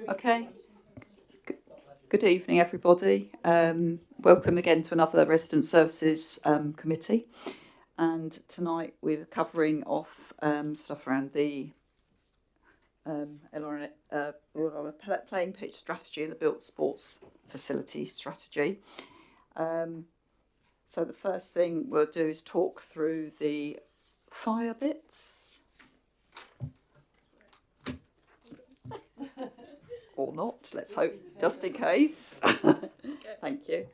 Okay. Good evening, everybody. Welcome again to another Resident Services Committee. And tonight we're covering off stuff around the playing pitch strategy and the built sports facility strategy. So the first thing we'll do is talk through the fire bits. Or not, let's hope, just in case. Thank you.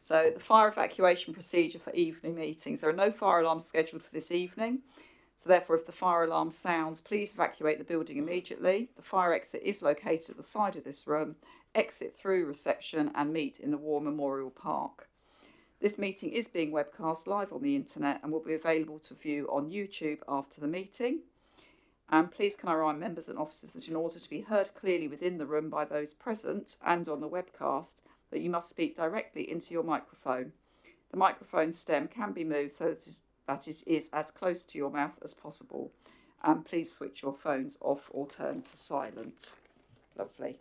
So the fire evacuation procedure for evening meetings. There are no fire alarms scheduled for this evening. So therefore, if the fire alarm sounds, please evacuate the building immediately. The fire exit is located at the side of this room. Exit through reception and meet in the War Memorial Park. This meeting is being webcast live on the internet and will be available to view on YouTube after the meeting. And please can I remind members and officers that in order to be heard clearly within the room by those present and on the webcast, that you must speak directly into your microphone. The microphone stem can be moved so that it is as close to your mouth as possible. And please switch your phones off or turn to silent. Lovely.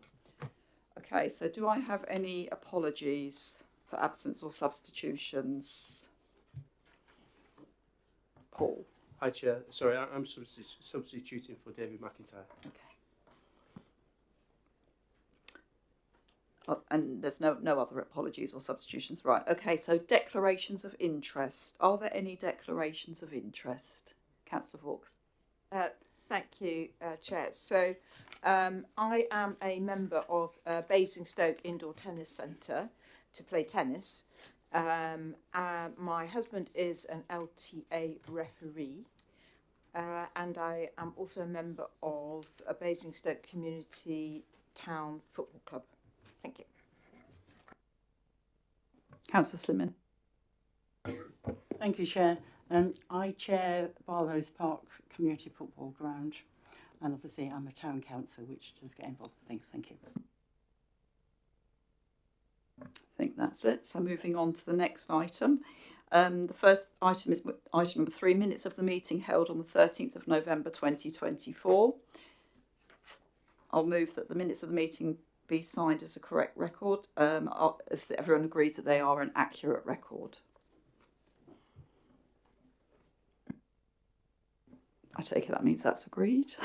Okay, so do I have any apologies for absence or substitutions? Paul. Hi, Chair. Sorry, I'm substituting for David McIntyre. Okay. And there's no other apologies or substitutions. Right. Okay, so declarations of interest. Are there any declarations of interest? Councillor Vaux. Thank you, Chair. So I am a member of Basingstoke Indoor Tennis Centre to play tennis. My husband is an LTA referee, and I am also a member of a Basingstoke Community Town Football Club. Thank you. Councillor Slimmon. Thank you, Chair. I chair Barlows Park Community Football Ground, and obviously I'm a town councillor, which does get involved with things. Thank you. I think that's it. So moving on to the next item. The first item is item number 3, minutes of the meeting held on the 13th of November 2024. I'll move that the minutes of the meeting be signed as a correct record, if everyone agrees that they are an accurate record. I take it that means that's agreed.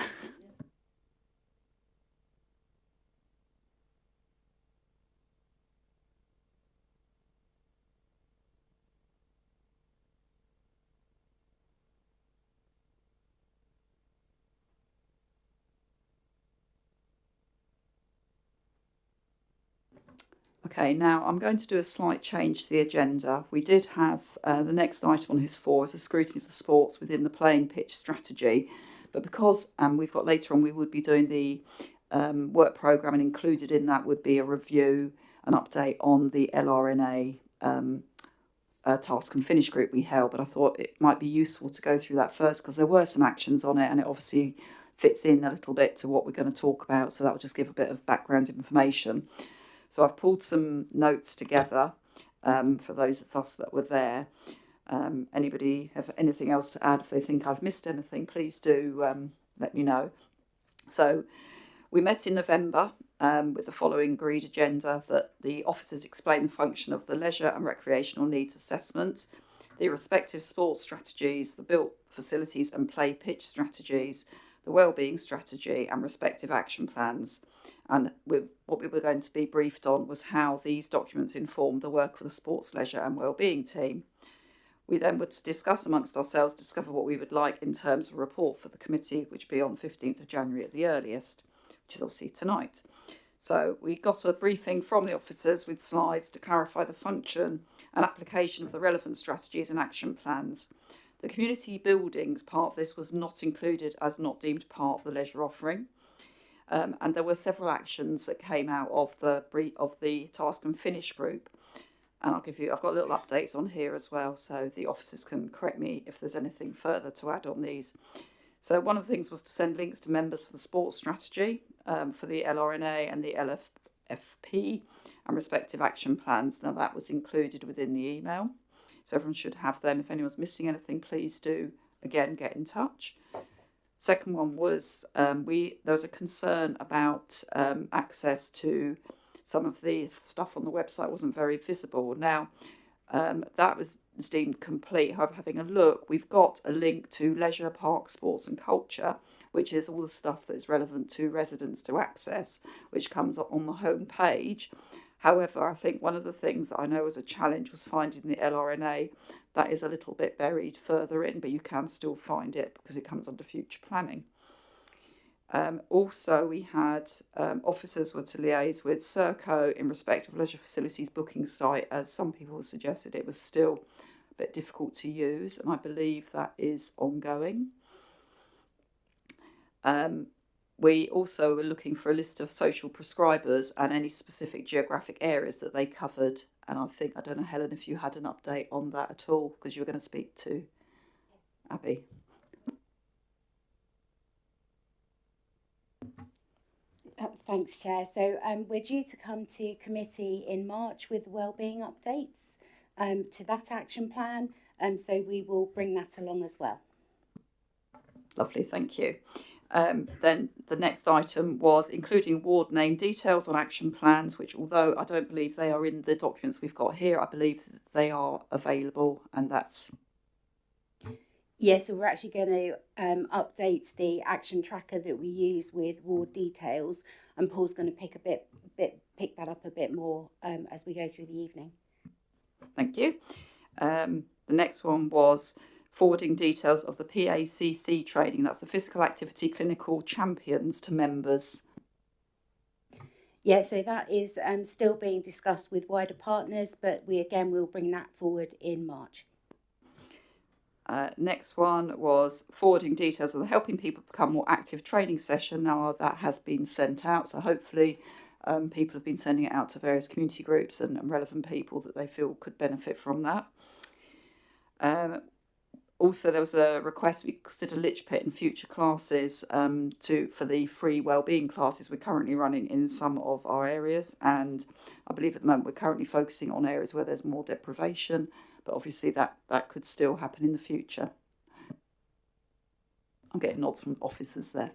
Okay, now I'm going to do a slight change to the agenda. We did have the next item on his 4 is a scrutiny of the sports within the playing pitch strategy. But because we've got later on, we would be doing the work programme, and included in that would be a review, an update on the LRNA task and finish group we held. But I thought it might be useful to go through that first because there were some actions on it and it obviously fits in a little bit to what we're going to talk about. So that will just give a bit of background information. So I've pulled some notes together for those of us that were there. Anybody have anything else to add? If they think I've missed anything, please do let me know. So we met in November with the following agreed agenda: that the officers explain the function of the leisure and recreational needs assessment, the respective sports strategies, the built facilities and play pitch strategies, the wellbeing strategy and respective action plans. And what we were going to be briefed on was how these documents inform the work of the sports, leisure and wellbeing team. We then would discuss amongst ourselves, discover what we would like in terms of a report for the committee, which would be on 15th of January at the earliest, which is obviously tonight. So we got a briefing from the officers with slides to clarify the function and application of the relevant strategies and action plans. The community buildings part of this was not included as not deemed part of the leisure offering. And there were several actions that came out of the task and finish group. And I've got little updates on here as well, so the officers can correct me if there's anything further to add on these. So one of the things was to send links to members for the sports strategy, for the LRNA and the LFP and respective action plans. Now that was included within the email, so everyone should have them. If anyone's missing anything, please do, again, get in touch. Second one was there was a concern about access to some of the stuff on the website wasn't very visible. Now, that was deemed complete. However, having a look, we've got a link to leisure, park, sports and culture, which is all the stuff that is relevant to residents to access, which comes up on the home page. However, I think one of the things I know was a challenge was finding the LRNA. That is a little bit buried further in, but you can still find it because it comes under future planning. Also, we had officers were to liaise with Serco in respect of leisure facilities booking site, as some people suggested it was still a bit difficult to use, and I believe that is ongoing. We also were looking for a list of social prescribers and any specific geographic areas that they covered. And I don't know, Helen, if you had an update on that at all, because you were going to speak to Abby. Thanks, Chair. So we're due to come to committee in March with wellbeing updates to that action plan. So we will bring that along as well. Lovely, thank you. Then the next item was including ward name details on action plans, which although I don't believe they are in the documents we've got here, I believe that they are available, and that's... Yes, so we're actually going to update the action tracker that we use with ward details, and Paul's going to pick that up a bit more as we go through the evening. Thank you. The next one was forwarding details of the PACC training. That's the Physical Activity Clinical Champions to members. Yeah, so that is still being discussed with wider partners, but we'll bring that forward in March. Next one was forwarding details of the Helping People Become More Active training session. Now that has been sent out, so hopefully people have been sending it out to various community groups and relevant people that they feel could benefit from that. Also, there was a request we consider Lich Pit in future classes for the free wellbeing classes we're currently running in some of our areas, and I believe at the moment we're currently focusing on areas where there's more deprivation, but obviously that could still happen in the future. I'm getting nods from officers there.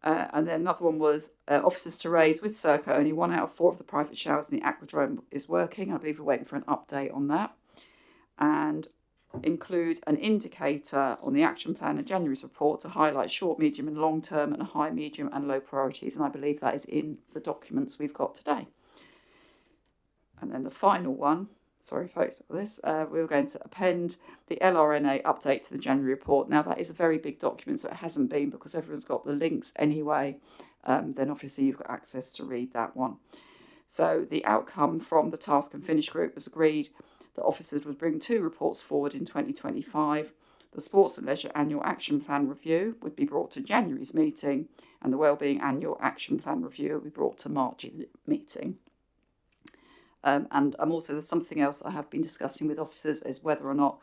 And then another one was officers to raise with Serco. Only 1 out of 4 of the private showers in the aquadrome is working. I believe we're waiting for an update on that. And include an indicator on the action plan and January's report to highlight short, medium and long term and high, medium and low priorities. And I believe that is in the documents we've got today. And then the final one, sorry folks about this, we were going to append the LRNA update to the January report. Now that is a very big document, so it hasn't been because everyone's got the links anyway. Then obviously you've got access to read that one. So the outcome from the task and finish group was agreed that officers would bring 2 reports forward in 2025. The Sports and Leisure Annual Action Plan Review would be brought to January's meeting, and the Wellbeing Annual Action Plan Review would be brought to March's meeting. And also there's something else I have been discussing with officers is whether or not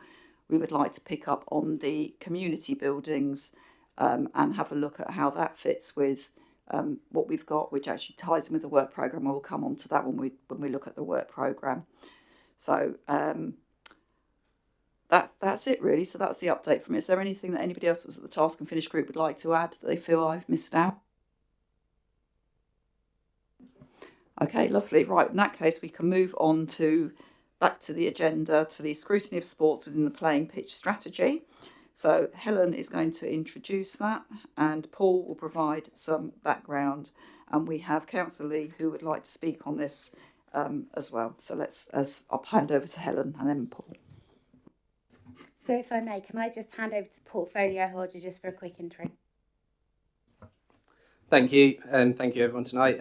we would like to pick up on the community buildings and have a look at how that fits with what we've got, which actually ties in with the work programme. We'll come on to that when we look at the work programme. So that's it really. So that's the update from it. Is there anything that anybody else that was at the task and finish group would like to add that they feel I've missed out? Okay, lovely. Right, in that case, we can move on back to the agenda for the scrutiny of sports within the playing pitch strategy. So Helen is going to introduce that and Paul will provide some background. And we have Councillor Lee who would like to speak on this as well. So I'll hand over to Helen and then Paul. So if I may, can I just hand over to portfolio holder just for a quick intro? Thank you, and thank you everyone tonight.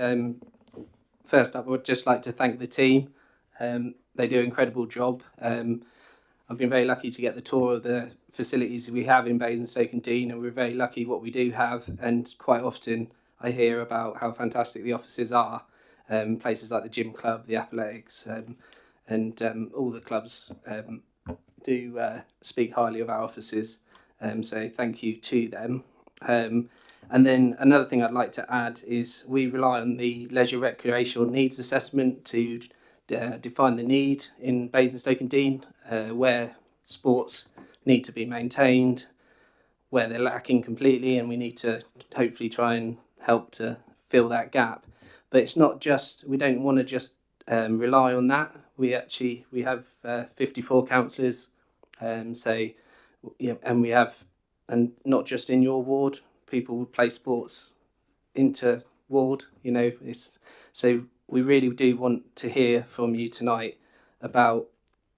First up, I would just like to thank the team. They do an incredible job. I've been very lucky to get the tour of the facilities we have in Basingstoke and Dean, and we're very lucky what we do have. And quite often I hear about how fantastic the offices are. Places like the gym club, the athletics, and all the clubs do speak highly of our offices. So thank you to them. And then another thing I'd like to add is we rely on the leisure recreational needs assessment to define the need in Basingstoke and Dean, where sports need to be maintained, where they're lacking completely, and we need to hopefully try and help to fill that gap. But it's not just, we don't want to just rely on that. We have 54 councillors, and not just in your ward, people will play sports inter ward, so we really do want to hear from you tonight about,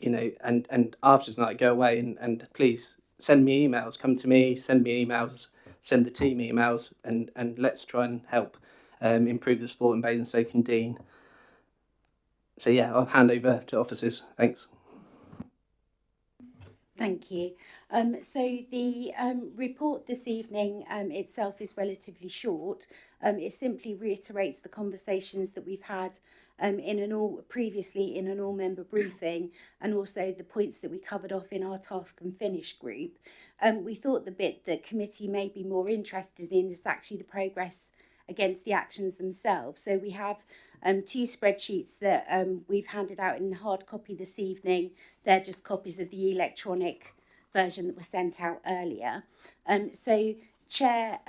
and after tonight go away and please send me emails, come to me, send me emails, send the team emails, and let's try and help improve the sport in Basingstoke and Dean. So yeah, I'll hand over to officers. Thanks. Thank you. So the report this evening itself is relatively short. It simply reiterates the conversations that we've had previously in an all-member briefing, and also the points that we covered off in our task and finish group. We thought the bit that committee may be more interested in is actually the progress against the actions themselves. So we have two spreadsheets that we've handed out in hard copy this evening. They're just copies of the electronic version that was sent out earlier. So, Chair,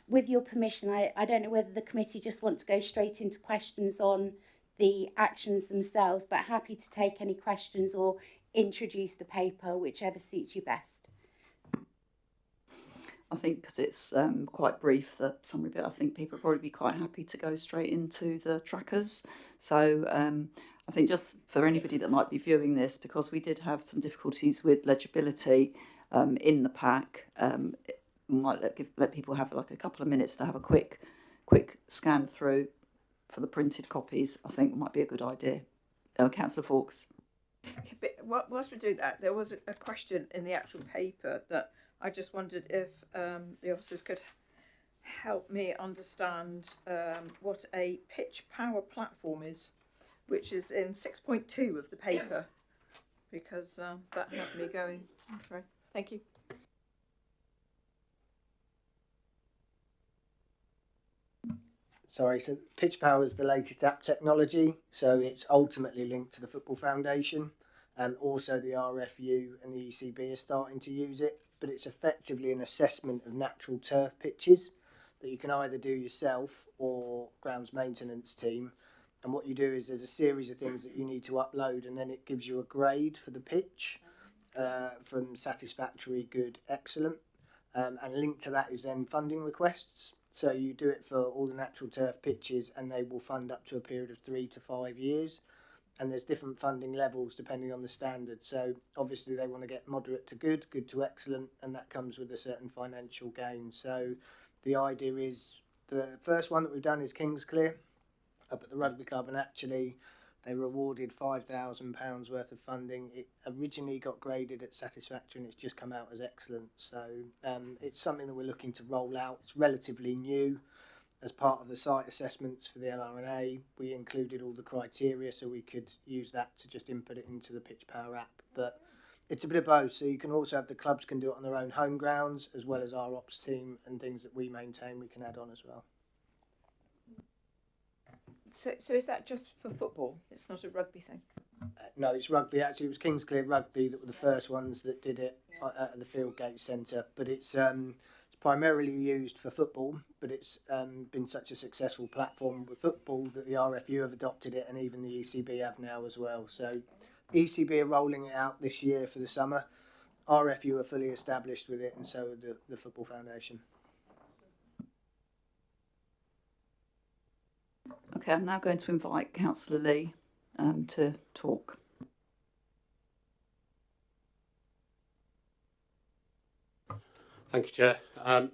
with your permission, I don't know whether the committee just want to go straight into questions on the actions themselves, but happy to take any questions or introduce the paper, whichever suits you best. I think because it's quite brief, the summary bit, I think people will probably be quite happy to go straight into the trackers. So I think just for anybody that might be viewing this, because we did have some difficulties with legibility in the pack, it might let people have like a couple of minutes to have a quick scan through for the printed copies. I think might be a good idea. Councillor Fawkes. Whilst we do that, there was a question in the actual paper that I just wondered if the officers could help me understand what a pitch power platform is, which is in 6.2 of the paper, because that had me going through. Thank you. Sorry, so Pitch Power is the latest app technology, so it's ultimately linked to the Football Foundation, and also the RFU and the ECB are starting to use it, but it's effectively an assessment of natural turf pitches that you can either do yourself or grounds maintenance team. And what you do is there's a series of things that you need to upload, and then it gives you a grade for the pitch from satisfactory, good, excellent. And linked to that is then funding requests. So you do it for all the natural turf pitches, and they will fund up to a period of 3 to 5 years. And there's different funding levels depending on the standard. So obviously they want to get moderate to good, good to excellent, and that comes with a certain financial gain. So the idea is, the first one that we've done is Kingsclear up at the rugby club, and actually they were awarded £5,000 worth of funding. It originally got graded at satisfactory, and it's just come out as excellent. So it's something that we're looking to roll out. It's relatively new. As part of the site assessments for the LRNA, we included all the criteria so we could use that to just input it into the Pitch Power app. But it's a bit of both, so you can also have the clubs can do it on their own home grounds, as well as our ops team and things that we maintain we can add on as well. So is that just for football? It's not a rugby thing? No, it's rugby. Actually, it was Kingsclear Rugby that were the first ones that did it at the Fieldgate Centre. But it's primarily used for football, but it's been such a successful platform with football that the RFU have adopted it, and even the ECB have now as well. So ECB are rolling it out this year for the summer. RFU are fully established with it, and so are the Football Foundation. Okay, I'm now going to invite Councillor Lee to talk. Thank you, Chair.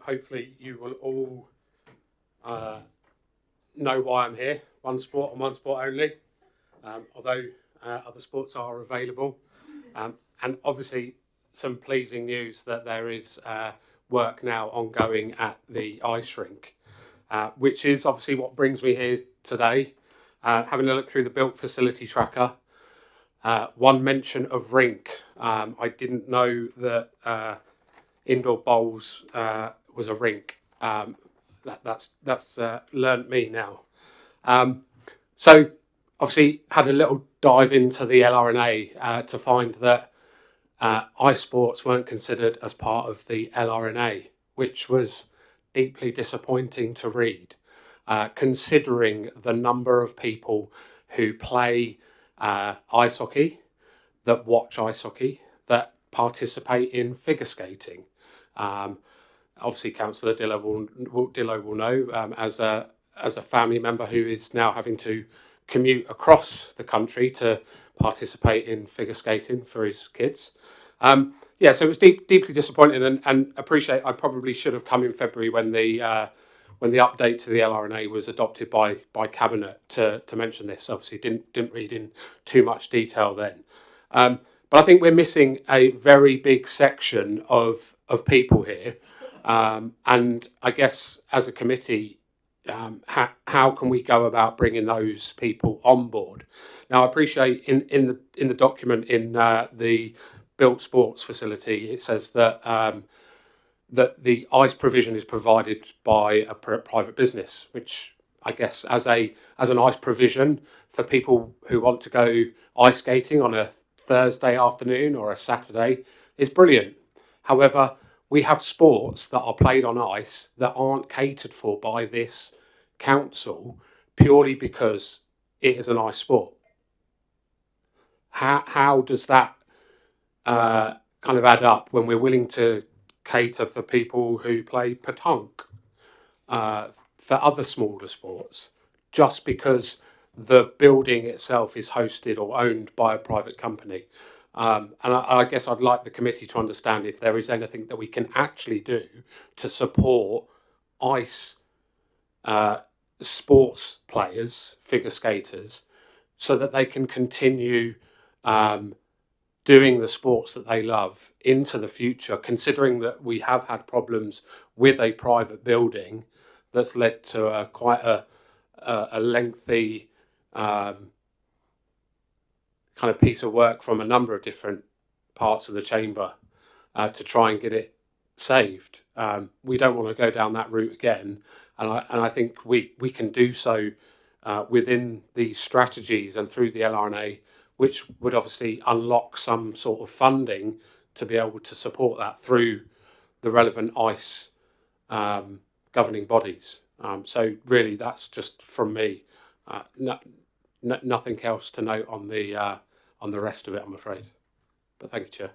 Hopefully you will all know why I'm here. One sport and one sport only, although other sports are available. And obviously some pleasing news that there is work now ongoing at the ice rink, which is obviously what brings me here today. Having a look through the built facility tracker, one mention of rink. I didn't know that indoor bowls was a rink. That's learnt me now. So obviously had a little dive into the LRNA to find that ice sports weren't considered as part of the LRNA, which was deeply disappointing to read, considering the number of people who play ice hockey, that watch ice hockey, that participate in figure skating. Obviously, Councillor Dillo will know, as a family member who is now having to commute across the country to participate in figure skating for his kids. Yeah, so it was deeply disappointing, and appreciate. I probably should have come in February when the update to the LRNA was adopted by Cabinet to mention this. Obviously, didn't read in too much detail then. But I think we're missing a very big section of people here, and I guess as a committee, how can we go about bringing those people on board? Now, I appreciate in the document in the built sports facility, it says that that the ice provision is provided by a private business, which I guess as an ice provision for people who want to go ice skating on a Thursday afternoon or a Saturday is brilliant. However, we have sports that are played on ice that aren't catered for by this council purely because it is an ice sport. How does that kind of add up when we're willing to cater for people who play pétanque, for other smaller sports, just because the building itself is hosted or owned by a private company? And I guess I'd like the committee to understand if there is anything that we can actually do to support ice sports players, figure skaters, so that they can continue doing the sports that they love into the future, considering that we have had problems with a private building that's led to quite a lengthy kind of piece of work from a number of different parts of the chamber to try and get it saved. We don't want to go down that route again, and I think we can do so within these strategies and through the LRNA, which would obviously unlock some sort of funding to be able to support that through the relevant ICE governing bodies. So really, that's just from me. Nothing else to note on the rest of it, I'm afraid. But thank you, Chair.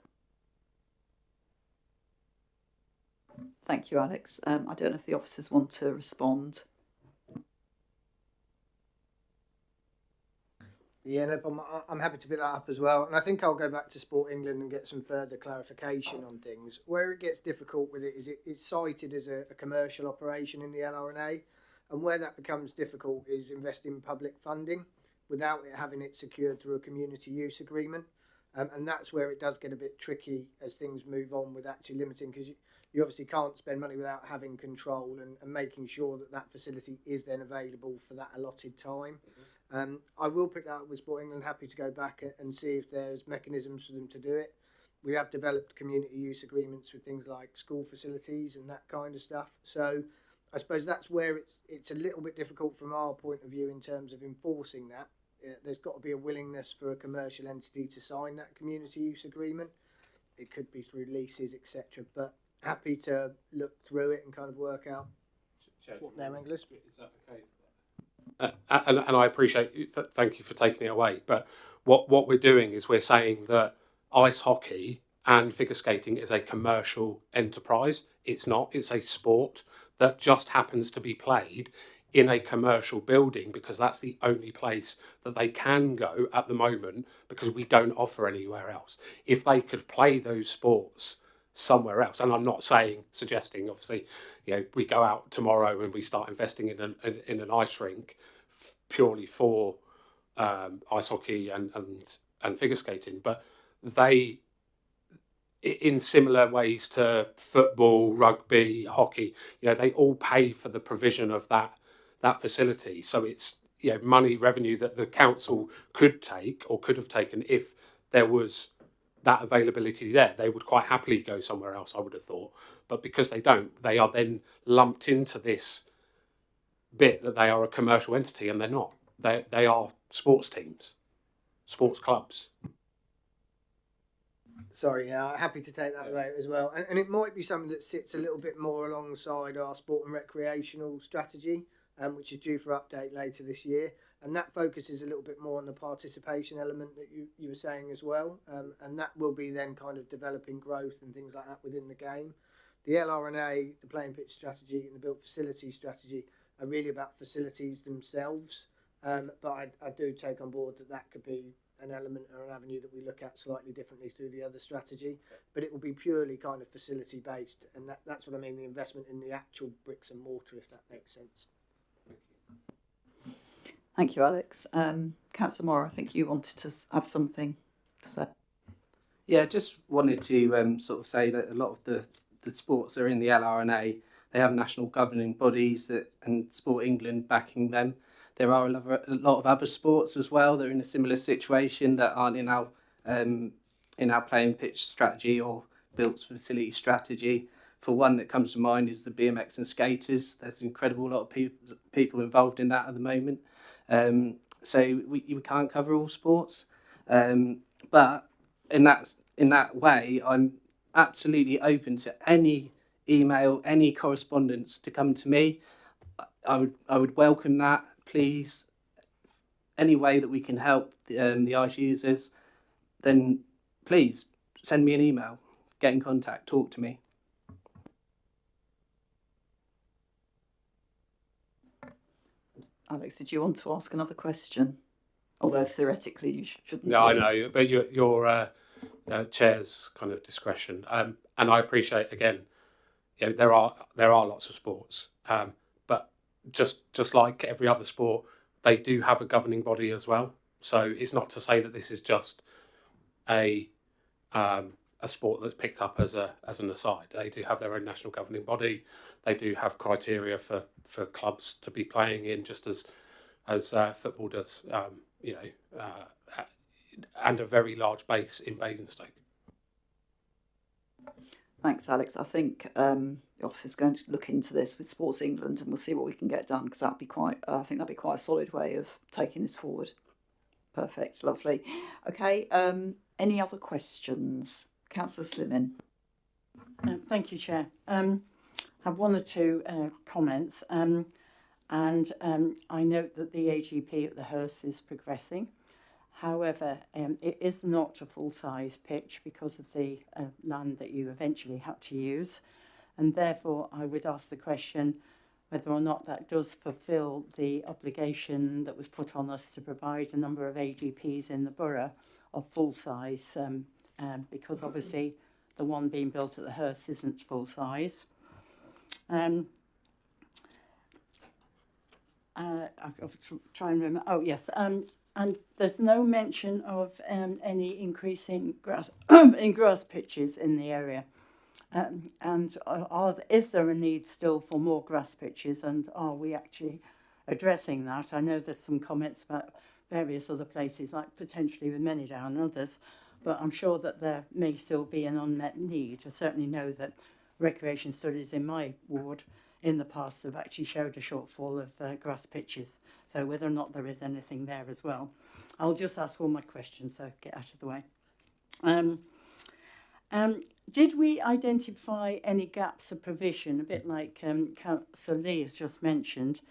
Thank you, Alex. I don't know if the officers want to respond. Yeah, no problem. I'm happy to pick that up as well. And I think I'll go back to Sport England and get some further clarification on things. Where it gets difficult with it is it's cited as a commercial operation in the LRNA. And where that becomes difficult is investing public funding without it having it secured through a community use agreement. And that's where it does get a bit tricky as things move on with actually limiting, because you obviously can't spend money without having control and making sure that that facility is then available for that allotted time. I will pick that up with Sport England, happy to go back and see if there's mechanisms for them to do it. We have developed community use agreements with things like school facilities and that kind of stuff. So I suppose that's where it's a little bit difficult from our point of view in terms of enforcing that. There's got to be a willingness for a commercial entity to sign that community use agreement. It could be through leases, etc. But happy to look through it and kind of work out what their angle is. Is that okay? And I appreciate you. Thank you for taking it away. But what we're doing is we're saying that ice hockey and figure skating is a commercial enterprise. It's not. It's a sport that just happens to be played in a commercial building because that's the only place that they can go at the moment, because we don't offer anywhere else. If they could play those sports somewhere else, and I'm not suggesting obviously, we go out tomorrow and we start investing in an ice rink purely for ice hockey and figure skating, but they, in similar ways to football, rugby, hockey, they all pay for the provision of that facility. So it's money, revenue that the council could take or could have taken if there was that availability there. They would quite happily go somewhere else, I would have thought. But because they don't, they are then lumped into this bit that they are a commercial entity, and they're not. They are sports teams, sports clubs. Sorry, yeah, happy to take that away as well. And it might be something that sits a little bit more alongside our sport and recreational strategy, which is due for update later this year. And that focuses a little bit more on the participation element that you were saying as well. And that will be then kind of developing growth and things like that within the game. The LRNA, the playing pitch strategy and the built facility strategy are really about facilities themselves. But I do take on board that could be an element or an avenue that we look at slightly differently through the other strategy, but it will be purely kind of facility based, and that's what I mean, the investment in the actual bricks and mortar, if that makes sense. Thank you, Alex. Councillor Moore, I think you wanted to have something to say. Yeah, just wanted to sort of say that a lot of the sports that are in the LRNA, they have national governing bodies and Sport England backing them. There are a lot of other sports as well that are in a similar situation that aren't in our playing pitch strategy or built facility strategy. For one that comes to mind is the BMX and skaters. There's an incredible lot of people involved in that at the moment. So we can't cover all sports, but in that way, I'm absolutely open to any email, any correspondence to come to me. I would welcome that. Please, any way that we can help the ICE users, then please send me an email, get in contact, talk to me. Alex, did you want to ask another question? Although theoretically you shouldn't. No, I know, but your chair's kind of discretion, and I appreciate again. There are lots of sports, but just like every other sport, they do have a governing body as well. So it's not to say that this is just a sport that's picked up as an aside. They do have their own national governing body. They do have criteria for clubs to be playing in, just as football does. And a very large base in Basingstoke. Thanks, Alex. I think the office is going to look into this with Sports England, and we'll see what we can get done, because that'd be quite. I think that'd be quite a solid way of taking this forward. Perfect, lovely. Okay. Any other questions, Councillor Slimin? Thank you, Chair. I have one or two comments, and I note that the AGP at the Hurst is progressing. However, it is not a full-size pitch because of the land that you eventually had to use, and therefore I would ask the question whether or not that does fulfil the obligation that was put on us to provide a number of AGPs in the borough of full-size, because obviously the one being built at the Hurst isn't full-size. I'll try and remember. Oh, yes. And there's no mention of any increase in grass in grass pitches in the area. Is there a need still for more grass pitches, and are we actually addressing that? I know there's some comments about various other places, like potentially with Manydown and others, but I'm sure that there may still be an unmet need. I certainly know that recreation studies in my ward in the past have actually showed a shortfall of grass pitches. So whether or not there is anything there as well. I'll just ask all my questions, so get out of the way. Did we identify any gaps of provision, a bit like Councillor Lee has just mentioned,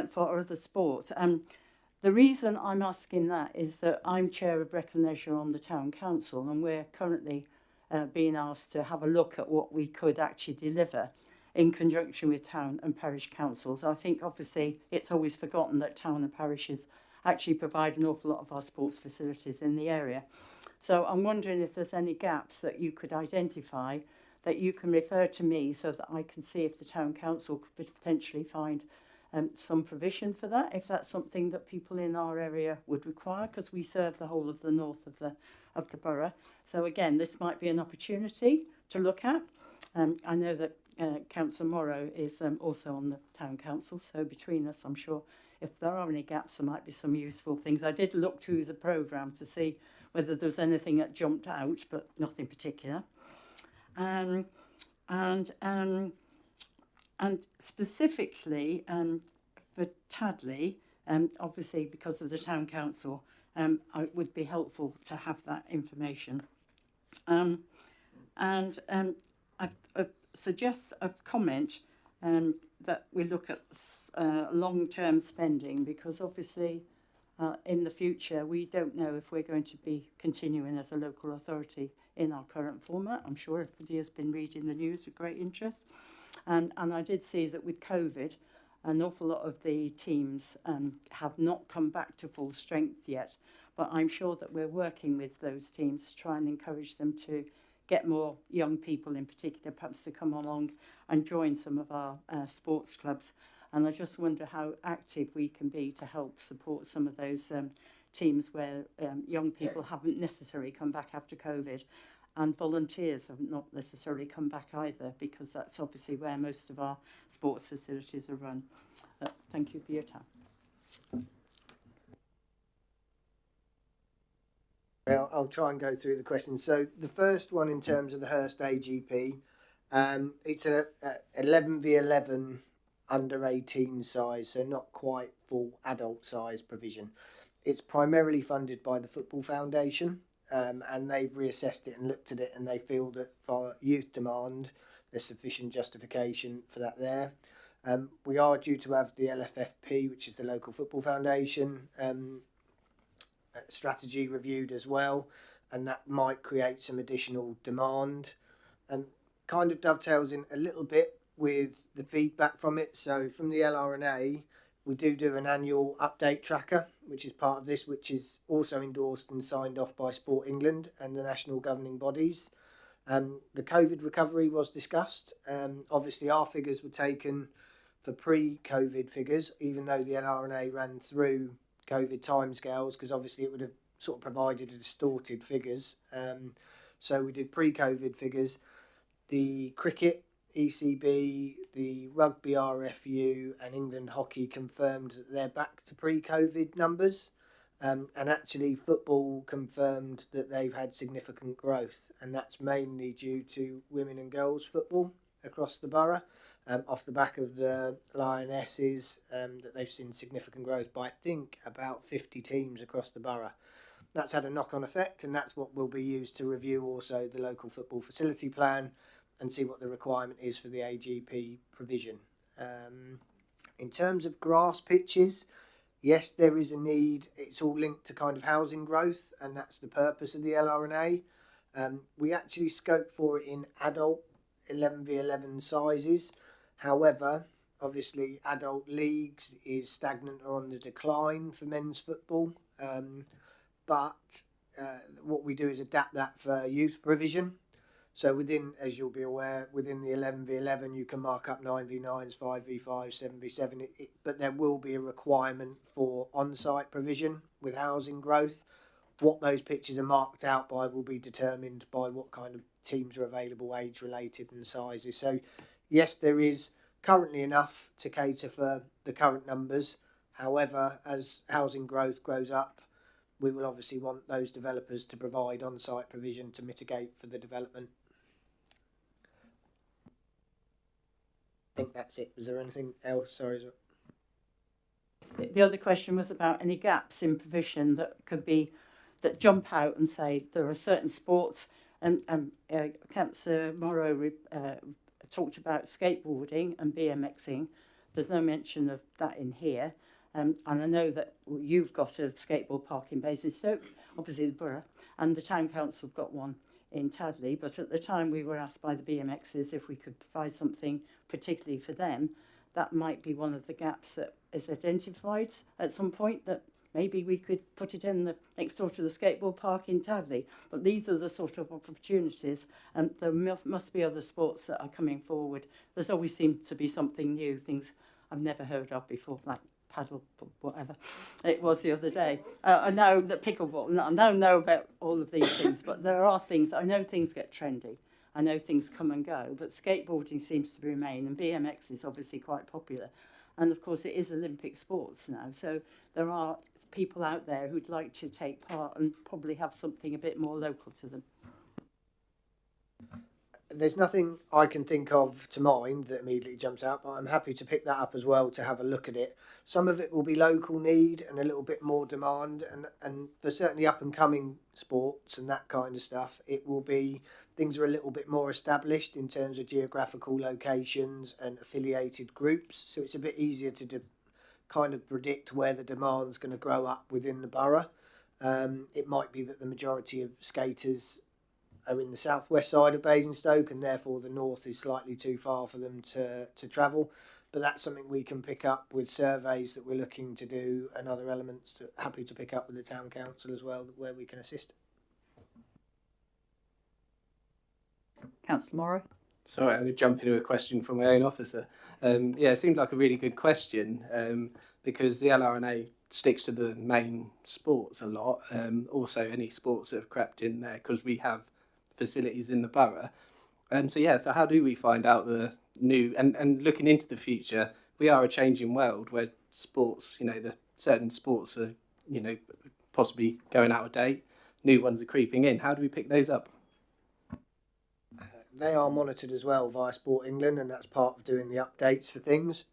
for other sports? The reason I'm asking that is that I'm Chair of Rec and Leisure on the Town Council, and we're currently being asked to have a look at what we could actually deliver in conjunction with town and parish councils. I think obviously it's always forgotten that town and parishes actually provide an awful lot of our sports facilities in the area. So I'm wondering if there's any gaps that you could identify that you can refer to me so that I can see if the town council could potentially find some provision for that, if that's something that people in our area would require, because we serve the whole of the north of the borough. So again, this might be an opportunity to look at. I know that Councillor Morrow is also on the town council, so between us, I'm sure if there are any gaps, there might be some useful things. I did look through the programme to see whether there was anything that jumped out, but nothing particular. And specifically for Tadley, obviously because of the town council, it would be helpful to have that information. I suggest a comment that we look at long-term spending, because obviously in the future we don't know if we're going to be continuing as a local authority in our current format. I'm sure everybody has been reading the news with great interest. And I did see that with COVID, an awful lot of the teams have not come back to full strength yet. But I'm sure that we're working with those teams to try and encourage them to get more young people in particular perhaps to come along and join some of our sports clubs. And I just wonder how active we can be to help support some of those teams where young people haven't necessarily come back after COVID, and volunteers have not necessarily come back either, because that's obviously where most of our sports facilities are run. Thank you for your time. Well, I'll try and go through the questions. So the first one, in terms of the Hurst AGP, it's a 11v11 under 18 size, so not quite full adult size provision. It's primarily funded by the Football Foundation, and they've reassessed it and looked at it, and they feel that for youth demand there's sufficient justification for that there. We are due to have the LFFP, which is the Local Football Foundation, strategy reviewed as well, and that might create some additional demand, and kind of dovetails in a little bit with the feedback from it. So from the LRNA, we do an annual update tracker, which is part of this, which is also endorsed and signed off by Sport England and the national governing bodies. The COVID recovery was discussed. Obviously our figures were taken for pre-COVID figures, even though the LRNA ran through COVID timescales, because obviously it would have sort of provided distorted figures. So we did pre-COVID figures. The cricket, ECB, the rugby RFU and England hockey confirmed that they're back to pre-COVID numbers. And actually football confirmed that they've had significant growth, and that's mainly due to women and girls football across the borough. Off the back of the Lionesses, that they've seen significant growth by, I think, about 50 teams across the borough. That's had a knock-on effect, and that's what will be used to review also the local football facility plan and see what the requirement is for the AGP provision. In terms of grass pitches, yes, there is a need. It's all linked to kind of housing growth, and that's the purpose of the LRNA. We actually scope for it in adult 11v11 sizes. However, obviously adult leagues is stagnant or on the decline for men's football. But what we do is adapt that for youth provision. So within, as you'll be aware, within the 11v11 you can mark up 9v9s, 5v5, 7v7, but there will be a requirement for on-site provision with housing growth. What those pitches are marked out by will be determined by what kind of teams are available, age related and sizes. So yes, there is currently enough to cater for the current numbers. However, as housing growth grows up, we will obviously want those developers to provide on-site provision to mitigate for the development. I think that's it. Was there anything else? Sorry. The other question was about any gaps in provision that could be, that jump out and say there are certain sports, and Councillor Morrow talked about skateboarding and BMXing. There's no mention of that in here. And I know that you've got a skateboard park in Basingstoke, obviously the borough, and the town council have got one in Tadley, but at the time we were asked by the BMXs if we could provide something particularly for them. That might be one of the gaps that is identified at some point, that maybe we could put it in the next door to the skateboard park in Tadley. But these are the sort of opportunities, and there must be other sports that are coming forward. There's always seemed to be something new, things I've never heard of before, like paddle, whatever it was the other day. I know that pickleball, I don't know about all of these things, but there are things, I know things get trendy. I know things come and go, but skateboarding seems to remain, and BMX is obviously quite popular. And of course it is Olympic sports now, so there are people out there who'd like to take part and probably have something a bit more local to them. There's nothing I can think of to mind that immediately jumps out, but I'm happy to pick that up as well to have a look at it. Some of it will be local need and a little bit more demand, and for certainly up and coming sports and that kind of stuff, it will be things are a little bit more established in terms of geographical locations and affiliated groups, so it's a bit easier to kind of predict where the demand's going to grow up within the borough. It might be that the majority of skaters are in the southwest side of Basingstoke, and therefore the north is slightly too far for them to travel. But that's something we can pick up with surveys that we're looking to do, and other elements that happy to pick up with the town council as well, where we can assist. Councillor Morrow. Sorry, I'm going to jump into a question from my own officer. Yeah, it seemed like a really good question because the LRNA sticks to the main sports a lot. Also, any sports that have crept in there because we have facilities in the borough. So how do we find out the new and looking into the future? We are a changing world where sports, the certain sports are, possibly going out of date. New ones are creeping in. How do we pick those up? They are monitored as well via Sport England, and that's part of doing the updates for things.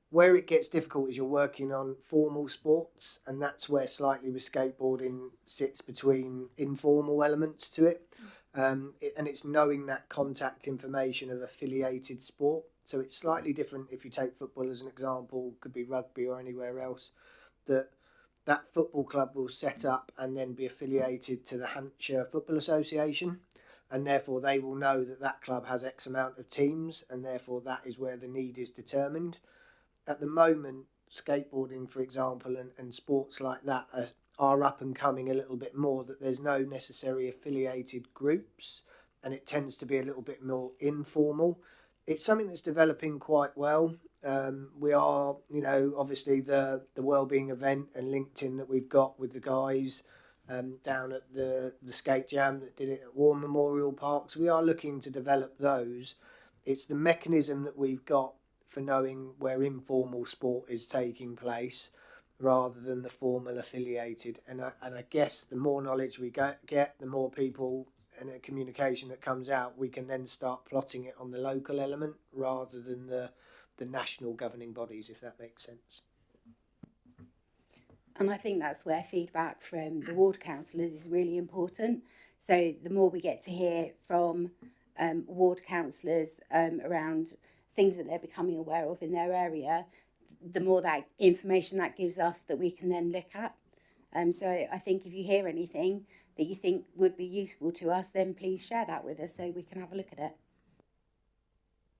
Where it gets difficult is you're working on formal sports, and that's where slightly with skateboarding sits between informal elements to it. And it's knowing that contact information of affiliated sport. So it's slightly different if you take football as an example, could be rugby or anywhere else, that football club will set up and then be affiliated to the Hampshire Football Association. And therefore they will know that that club has X amount of teams, and therefore that is where the need is determined. At the moment, skateboarding, for example, and sports like that are up and coming a little bit more, that there's no necessary affiliated groups, and it tends to be a little bit more informal. It's something that's developing quite well. We are, obviously the wellbeing event and LinkedIn that we've got with the guys down at the skate jam that did it at War Memorial Park. So we are looking to develop those. It's the mechanism that we've got for knowing where informal sport is taking place rather than the formal affiliated. And I guess the more knowledge we get, the more people and the communication that comes out, we can then start plotting it on the local element rather than the national governing bodies, if that makes sense. And I think that's where feedback from the ward councillors is really important. So the more we get to hear from ward councillors around things that they're becoming aware of in their area, the more that information that gives us that we can then look at. So I think if you hear anything that you think would be useful to us, then please share that with us so we can have a look at it.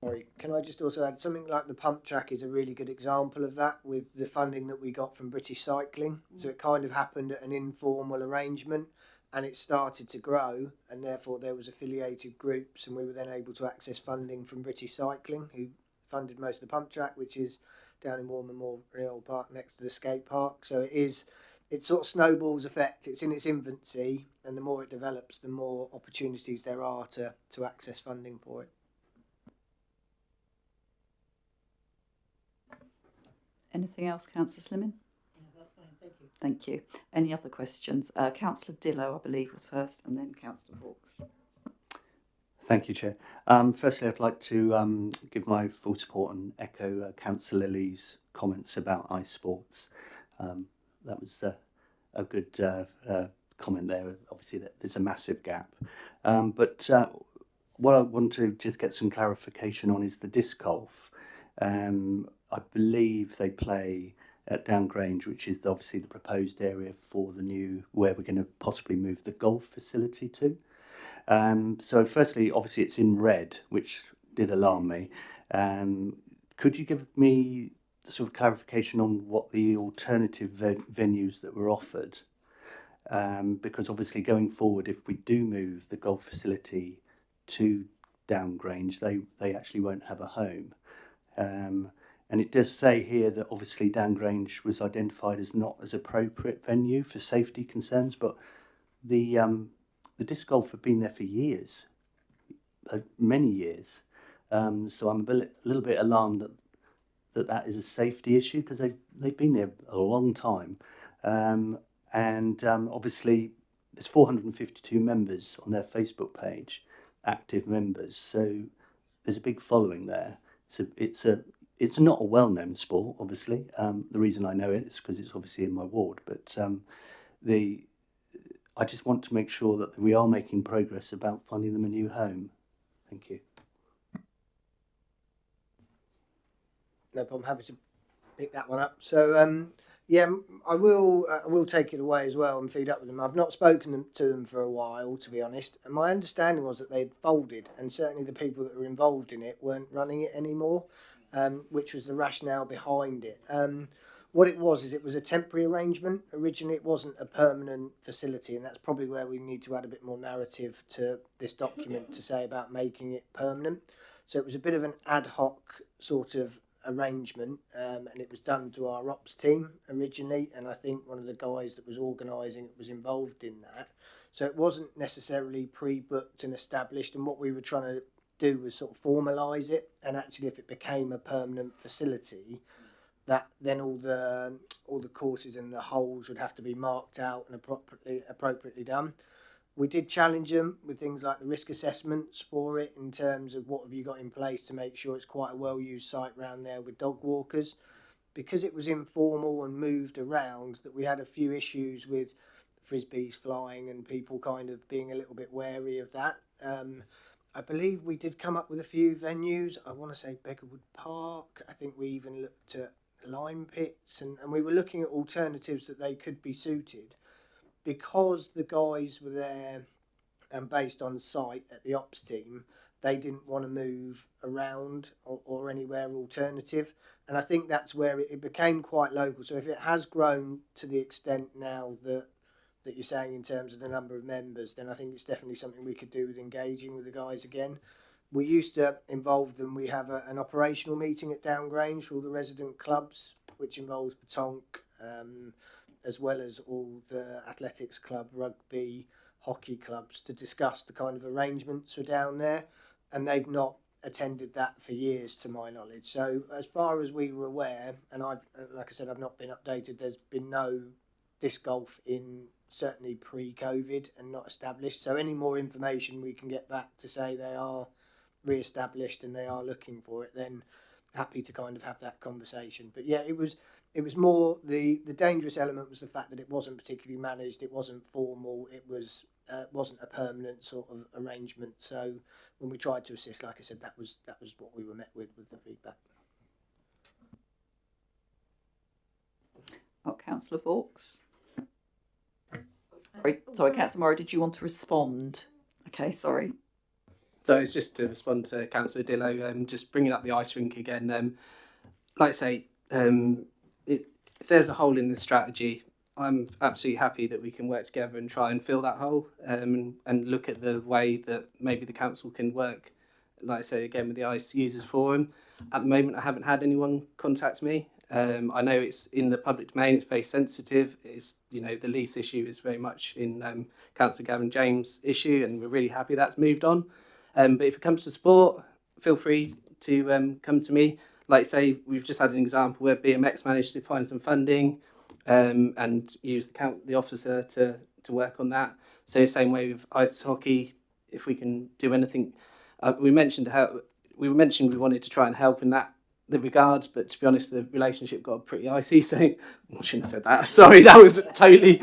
Sorry, can I just also add something like the pump track is a really good example of that with the funding that we got from British Cycling. So it kind of happened at an informal arrangement and it started to grow, and therefore there was affiliated groups, and we were then able to access funding from British Cycling, who funded most of the pump track, which is down in War Memorial Park next to the skate park. So it sort of snowballs effect. It's in its infancy, and the more it develops, the more opportunities there are to access funding for it. Anything else, Councillor Slimming? Yeah, that's fine, thank you. Thank you. Any other questions? Councillor Dillo, I believe, was first, and then Councillor Hawkes. Thank you, Chair. Firstly, I'd like to give my full support and echo Councillor Lily's comments about ice sports. That was a good comment there. Obviously, there's a massive gap. But what I want to just get some clarification on is the disc golf. I believe they play at Downgrange, which is obviously the proposed area for the new, where we're going to possibly move the golf facility to. So firstly, obviously it's in red, which did alarm me. Could you give me sort of clarification on what the alternative venues that were offered? Because obviously going forward, if we do move the golf facility to Downgrange, they actually won't have a home. And it does say here that obviously Downgrange was identified as not as appropriate venue for safety concerns, but the disc golf have been there for years, many years. So I'm a little bit alarmed that is a safety issue, because they've been there a long time. And obviously there's 452 members on their Facebook page, active members. So there's a big following there. So it's not a well-known sport, obviously. The reason I know it is because it's obviously in my ward. But I just want to make sure that we are making progress about finding them a new home. Thank you. No problem. Happy to pick that one up. So yeah, I will take it away as well and feed up with them. I've not spoken to them for a while, to be honest, and my understanding was that they'd folded, and certainly the people that were involved in it weren't running it anymore, which was the rationale behind it. What it was is it was a temporary arrangement. Originally, it wasn't a permanent facility, and that's probably where we need to add a bit more narrative to this document to say about making it permanent. So it was a bit of an ad hoc sort of arrangement, and it was done to our ops team originally, and I think one of the guys that was organising it was involved in that. So it wasn't necessarily pre-booked and established, and what we were trying to do was sort of formalise it, and actually if it became a permanent facility, that then all the courses and the holes would have to be marked out and appropriately done. We did challenge them with things like the risk assessments for it, in terms of what have you got in place to make sure it's quite a well-used site around there with dog walkers. Because it was informal and moved around, that we had a few issues with frisbees flying and people kind of being a little bit wary of that. I believe we did come up with a few venues. I want to say Beggarwood Park. I think we even looked at lime pits, and we were looking at alternatives that they could be suited. Because the guys were there and based on site at the ops team, they didn't want to move around or anywhere alternative. And I think that's where it became quite local. So if it has grown to the extent now that you're saying in terms of the number of members, then I think it's definitely something we could do with engaging with the guys again. We used to involve them. We have an operational meeting at Downgrange for all the resident clubs, which involves Petonk, as well as all the athletics club, rugby, hockey clubs, to discuss the kind of arrangements for down there. And they've not attended that for years, to my knowledge. So as far as we were aware, and like I said, I've not been updated, there's been no disc golf in certainly pre-COVID and not established. So any more information we can get back to say they are re-established and they are looking for it, then happy to kind of have that conversation. But yeah, it was more the dangerous element was the fact that it wasn't particularly managed, it wasn't formal, it wasn't a permanent sort of arrangement. So when we tried to assist, like I said, that was what we were met with the feedback. Oh, Councillor Vaux. Sorry, Councillor Murray, did you want to respond? Okay, sorry. So it's just to respond to Councillor Dillo, just bringing up the ice rink again. Like I say, if there's a hole in the strategy, I'm absolutely happy that we can work together and try and fill that hole, and look at the way that maybe the council can work, like I say, again, with the Ice Users Forum. At the moment, I haven't had anyone contact me. I know it's in the public domain, it's very sensitive. It's, the lease issue is very much in Councillor Gavin James' issue, and we're really happy that's moved on. But if it comes to sport, feel free to come to me. Like say, we've just had an example where BMX managed to find some funding and use the officer to work on that. So same way with ice hockey, if we can do anything. We mentioned we wanted to try and help in the regards, but to be honest, the relationship got pretty icy. So I shouldn't have said that. Sorry, that was totally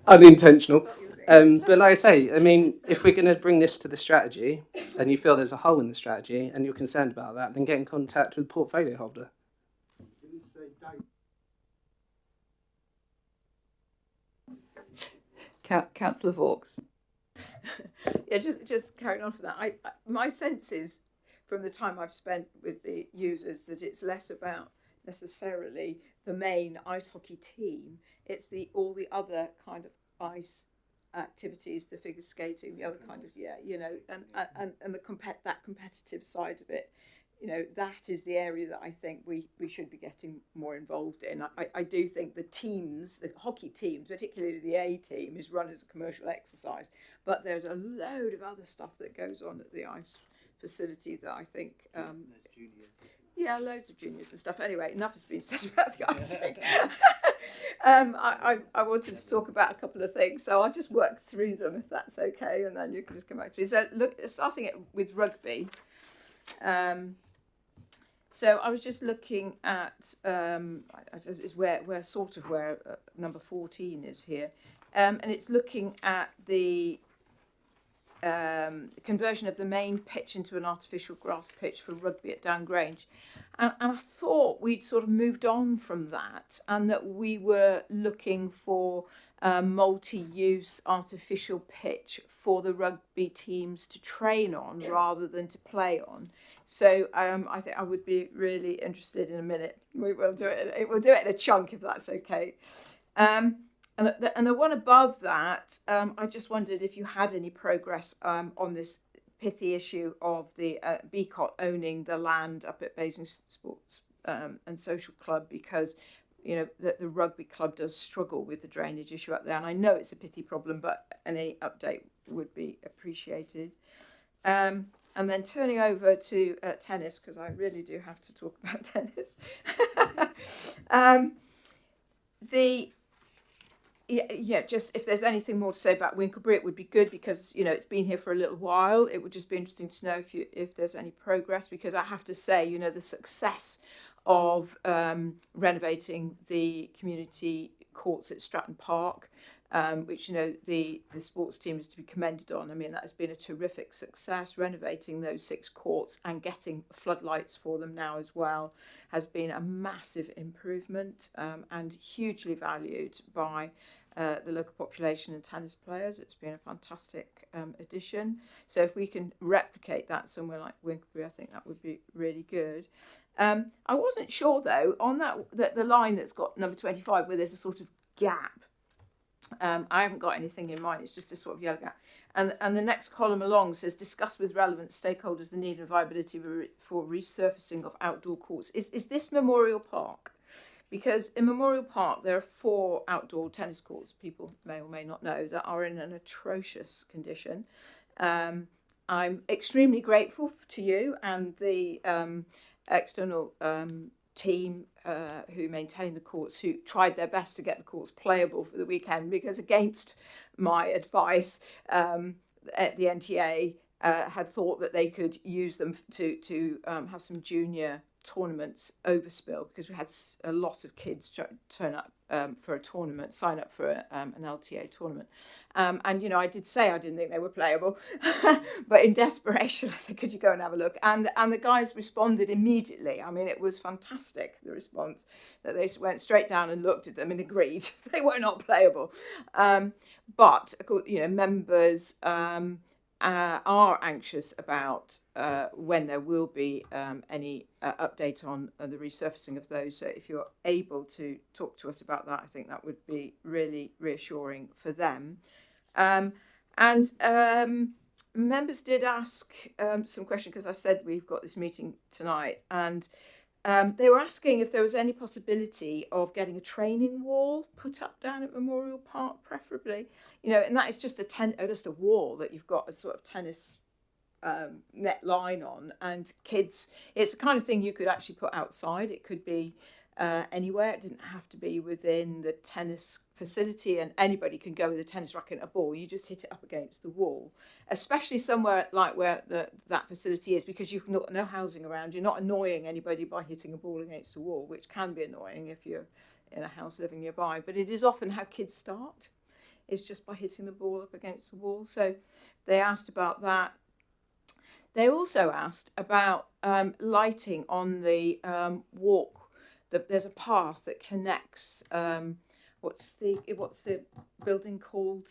unintentional. But like I say, I mean, if we're going to bring this to the strategy and you feel there's a hole in the strategy and you're concerned about that, then get in contact with the portfolio holder. Councillor Vaux. Yeah, just carrying on from that. My sense is, from the time I've spent with the users, that it's less about necessarily the main ice hockey team. It's all the other kind of ice activities, the figure skating, the other kind of and that competitive side of it. That is the area that I think we should be getting more involved in. I do think the hockey teams, particularly the A team, is run as a commercial exercise, but there's a load of other stuff that goes on at the ice facility that I think loads of juniors and stuff. Anyway, enough has been said about the ice rink. I wanted to talk about a couple of things, so I'll just work through them if that's okay, and then you can just come back to me. So, look, starting with rugby. So I was just looking at is where number 14 is here, and it's looking at the conversion of the main pitch into an artificial grass pitch for rugby at Down Grange. And I thought we'd sort of moved on from that, and that we were looking for a multi-use artificial pitch for the rugby teams to train on rather than to play on. So I think I would be really interested in a minute. We will do it. We'll do it in a chunk if that's okay. And the one above that, I just wondered if you had any progress on this pithy issue of the BCOT owning the land up at Basingstoke Sports and Social Club, because the rugby club does struggle with the drainage issue up there, and I know it's a pithy problem, but any update would be appreciated. And then turning over to tennis, because I really do have to talk about tennis. Just if there's anything more to say about Winklebury, it would be good, because it's been here for a little while. It would just be interesting to know if there's any progress, because I have to say, the success of renovating the community courts at Stratton Park, which the sports team is to be commended on. I mean, that has been a terrific success. Renovating those 6 courts and getting floodlights for them now as well has been a massive improvement, and hugely valued by the local population and tennis players. It's been a fantastic addition. So if we can replicate that somewhere like Winklebury, I think that would be really good. I wasn't sure though on that the line that's got number 25, where there's a sort of gap. I haven't got anything in mind. It's just a sort of yellow gap. And the next column along says, discuss with relevant stakeholders the need and viability for resurfacing of outdoor courts. Is this Memorial Park? Because in Memorial Park, there are 4 outdoor tennis courts, people may or may not know, that are in an atrocious condition. I'm extremely grateful to you and the external team who maintained the courts, who tried their best to get the courts playable for the weekend, because against my advice, at the NTA had thought that they could use them to have some junior tournaments overspill, because we had a lot of kids turn up for a tournament, sign up for an LTA tournament. And, I did say I didn't think they were playable, but in desperation, I said, could you go and have a look? And the guys responded immediately. I mean, it was fantastic, the response, that they went straight down and looked at them and agreed they were not playable. But, members are anxious about when there will be any update on the resurfacing of those. So if you're able to talk to us about that, I think that would be really reassuring for them. Members did ask some questions, because I said we've got this meeting tonight, and they were asking if there was any possibility of getting a training wall put up down at Memorial Park, preferably. And that is just a wall that you've got a sort of tennis net line on, and kids, it's the kind of thing you could actually put outside. It could be anywhere. It didn't have to be within the tennis facility, and anybody can go with a tennis racket and a ball. You just hit it up against the wall, especially somewhere like where that facility is, because you've got no housing around. You're not annoying anybody by hitting a ball against the wall, which can be annoying if you're in a house living nearby, but it is often how kids start, is just by hitting the ball up against the wall. So they asked about that. They also asked about lighting on the walk. There's a path that connects. What's the building called?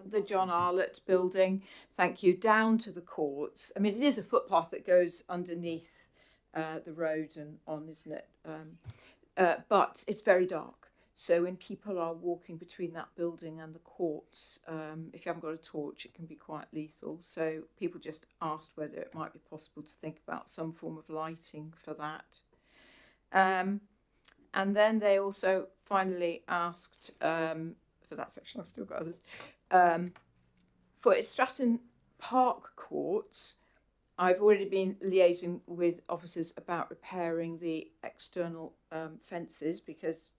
The John Arlott building. Thank you. Down to the courts. I mean, it is a footpath that goes underneath the road and on, isn't it? But it's very dark. So when people are walking between that building and the courts, if you haven't got a torch, it can be quite lethal. So people just asked whether it might be possible to think about some form of lighting for that. And then they also finally asked, for that section, I've still got others, for Stratton Park courts, I've already been liaising with officers about repairing the external fences, because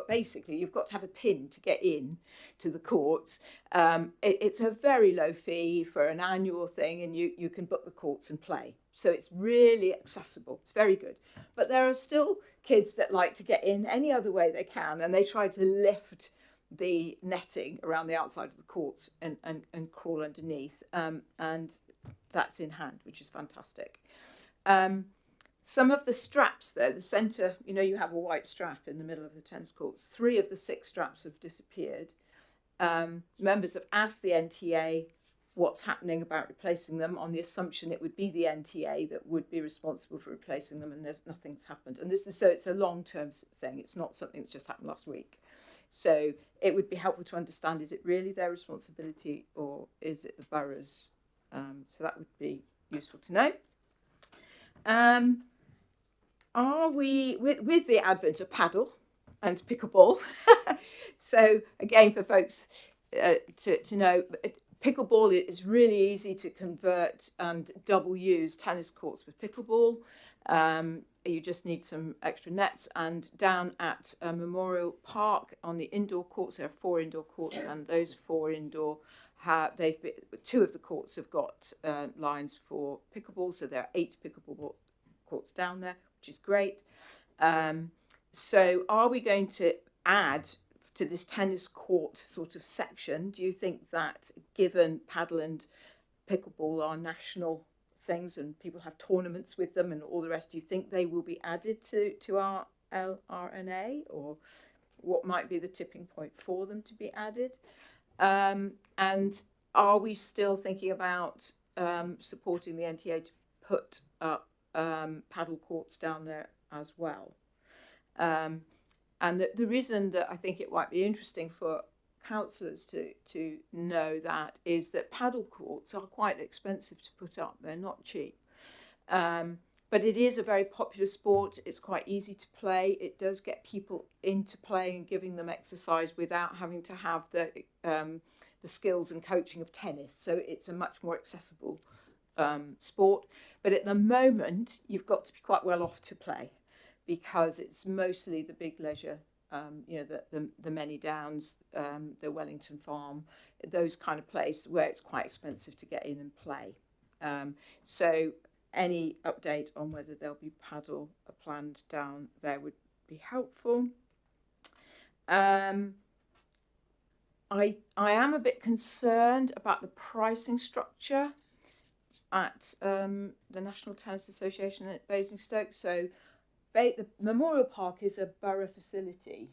basically you've got to have a pin to get in to the courts. It's a very low fee for an annual thing, and you can book the courts and play. So it's really accessible. It's very good. But there are still kids that like to get in any other way they can, and they try to lift the netting around the outside of the courts and crawl underneath. And that's in hand, which is fantastic. Some of the straps there, the centre, you have a white strap in the middle of the tennis courts. 3 of the 6 straps have disappeared. Members have asked the NTA what's happening about replacing them, on the assumption it would be the NTA that would be responsible for replacing them, and nothing's happened. And so it's a long-term thing. It's not something that's just happened last week. So it would be helpful to understand, is it really their responsibility or is it the borough's? So that would be useful to know. Are we, with the advent of paddle and pickleball, so again for folks to know, pickleball is really easy to convert and double use tennis courts with pickleball. You just need some extra nets, and down at Memorial Park on the indoor courts, there are 4 indoor courts, and those 4 indoor 2 of the courts have got lines for pickleball, so there are 8 pickleball courts down there, which is great. So are we going to add to this tennis court sort of section? Do you think that, given paddle and pickleball are national things and people have tournaments with them and all the rest, do you think they will be added to our LRNA, or what might be the tipping point for them to be added? And are we still thinking about supporting the NTA to put up paddle courts down there as well? And the reason that I think it might be interesting for councillors to know that is that paddle courts are quite expensive to put up. They're not cheap. But it is a very popular sport. It's quite easy to play. It does get people into playing and giving them exercise without having to have the skills and coaching of tennis. So it's a much more accessible sport. But at the moment, you've got to be quite well off to play, because it's mostly the big leisure, the Many Downs, the Wellington Farm, those kind of places where it's quite expensive to get in and play. So any update on whether there'll be paddle planned down there would be helpful. I am a bit concerned about the pricing structure at the National Tennis Association at Basingstoke. So the Memorial Park is a borough facility.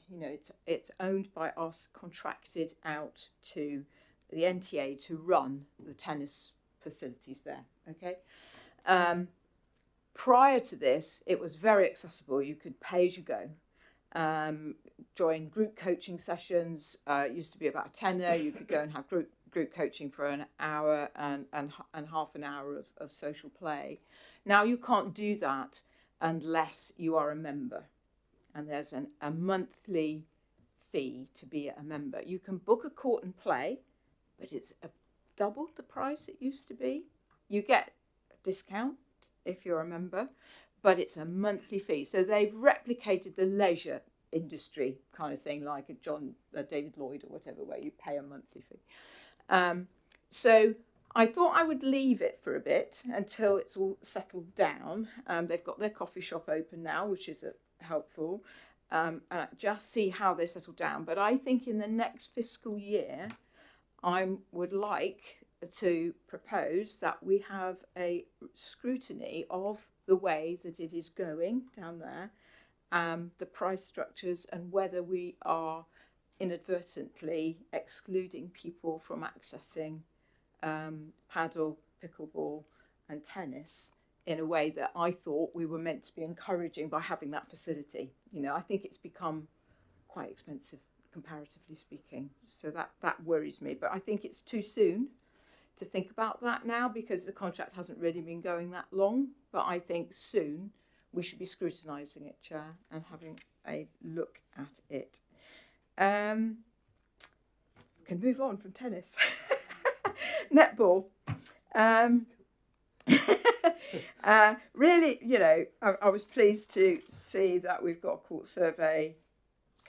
It's owned by us, contracted out to the NTA to run the tennis facilities there. Okay. Prior to this, it was very accessible. You could pay as you go. Join group coaching sessions. It used to be about a tenner. You could go and have group coaching for an hour and half an hour of social play. Now you can't do that unless you are a member, and there's a monthly fee to be a member. You can book a court and play, but it's double the price it used to be. You get a discount if you're a member, but it's a monthly fee. So they've replicated the leisure industry kind of thing, like a David Lloyd or whatever, where you pay a monthly fee. So I thought I would leave it for a bit until it's all settled down. They've got their coffee shop open now, which is helpful. Just see how they settle down. But I think in the next fiscal year, I would like to propose that we have a scrutiny of the way that it is going down there, the price structures, and whether we are inadvertently excluding people from accessing paddle, pickleball and tennis in a way that I thought we were meant to be encouraging by having that facility. I think it's become quite expensive, comparatively speaking. So that worries me. But I think it's too soon to think about that now, because the contract hasn't really been going that long. But I think soon we should be scrutinising it, Chair, and having a look at it. Can move on from tennis. Netball. Really, I was pleased to see that we've got a court survey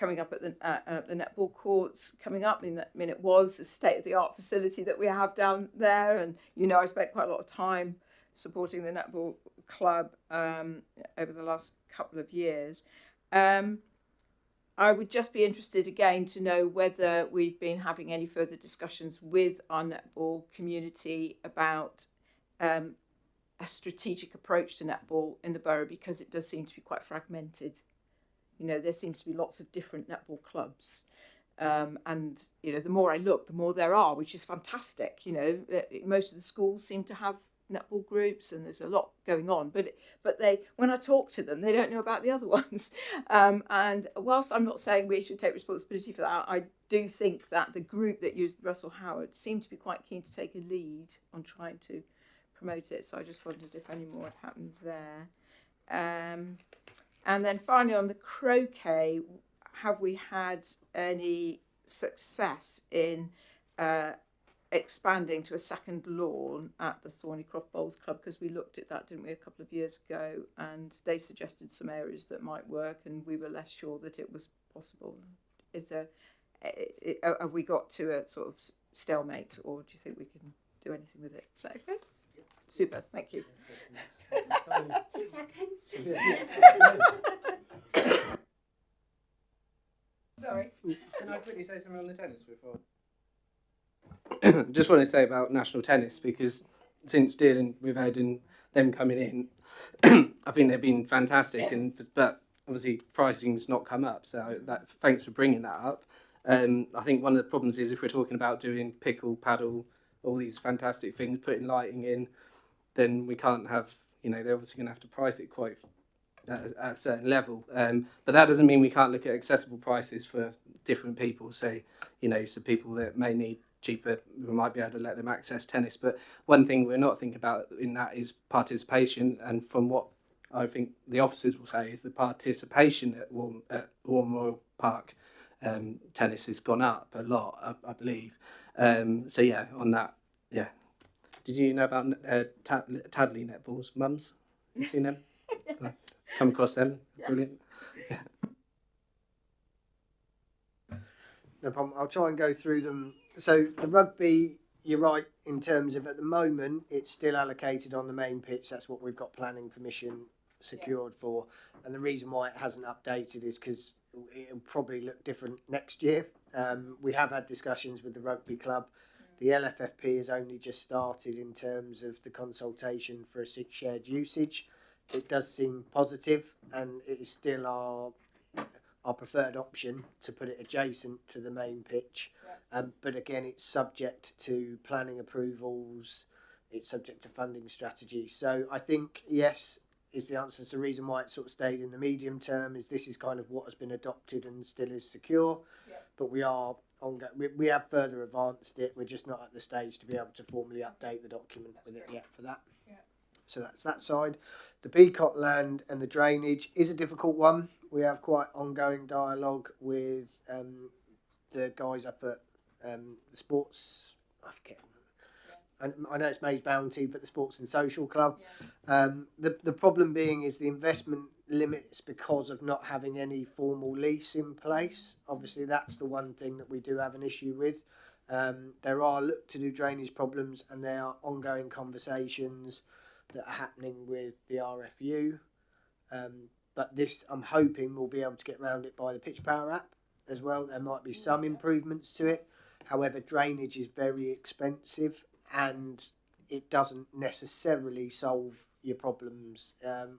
coming up at the netball courts coming up. I mean, it was a state-of-the-art facility that we have down there, and I spent quite a lot of time supporting the netball club over the last couple of years. I would just be interested again to know whether we've been having any further discussions with our netball community about a strategic approach to netball in the borough, because it does seem to be quite fragmented. There seems to be lots of different netball clubs. And, the more I look, the more there are, which is fantastic. Most of the schools seem to have netball groups, and there's a lot going on. But when I talk to them, they don't know about the other ones. And whilst I'm not saying we should take responsibility for that, I do think that the group that used Russell Howard seemed to be quite keen to take a lead on trying to promote it. So I just wondered if any more happens there. And then finally, on the croquet, have we had any success in expanding to a second lawn at the Thornycroft Bowls Club? Because we looked at that, didn't we, a couple of years ago, and they suggested some areas that might work, and we were less sure that it was possible. Have we got to a sort of stalemate, or do you think we can do anything with it? Is that okay? Super, thank you. 2 seconds. Sorry. Can I quickly say something on the tennis before? Just want to say about national tennis, because since dealing with Ed and them coming in, I think they've been fantastic, but obviously pricing's not come up, so thanks for bringing that up. I think one of the problems is if we're talking about doing pickle, paddle, all these fantastic things, putting lighting in, then we can't have, they're obviously going to have to price it quite at a certain level. But that doesn't mean we can't look at accessible prices for different people. So, so people that may need cheaper, we might be able to let them access tennis. But one thing we're not thinking about in that is participation. And from what I think the officers will say is the participation at Warm Royal Park tennis has gone up a lot, I believe. So yeah, on that, yeah. Did you know about Tadley netballs, mums? You seen them? Yes. Come across them? Yeah. Brilliant. Yeah. No problem. I'll try and go through them. So the rugby, you're right in terms of at the moment it's still allocated on the main pitch. That's what we've got planning permission secured for. And the reason why it hasn't updated is because it'll probably look different next year. We have had discussions with the rugby club. The LFFP has only just started in terms of the consultation for a shared usage. It does seem positive, and it is still our preferred option to put it adjacent to the main pitch. But again, it's subject to planning approvals, it's subject to funding strategy. So I think yes is the answer. It's the reason why it sort of stayed in the medium term is this is kind of what has been adopted and still is secure. But we are we have further advanced it. We're just not at the stage to be able to formally update the document with it yet for that. So that's that side. The Peacock land and the drainage is a difficult one. We have quite ongoing dialogue with the guys up at the sports. I forget. I know it's Maze Bounty, but the Sports and Social Club. The problem being is the investment limits because of not having any formal lease in place. Obviously, that's the one thing that we do have an issue with. There are look-to-do drainage problems, and there are ongoing conversations that are happening with the RFU. But this, I'm hoping, we'll be able to get around it by the Pitch Power app as well. There might be some improvements to it. However, drainage is very expensive, and it doesn't necessarily solve your problems.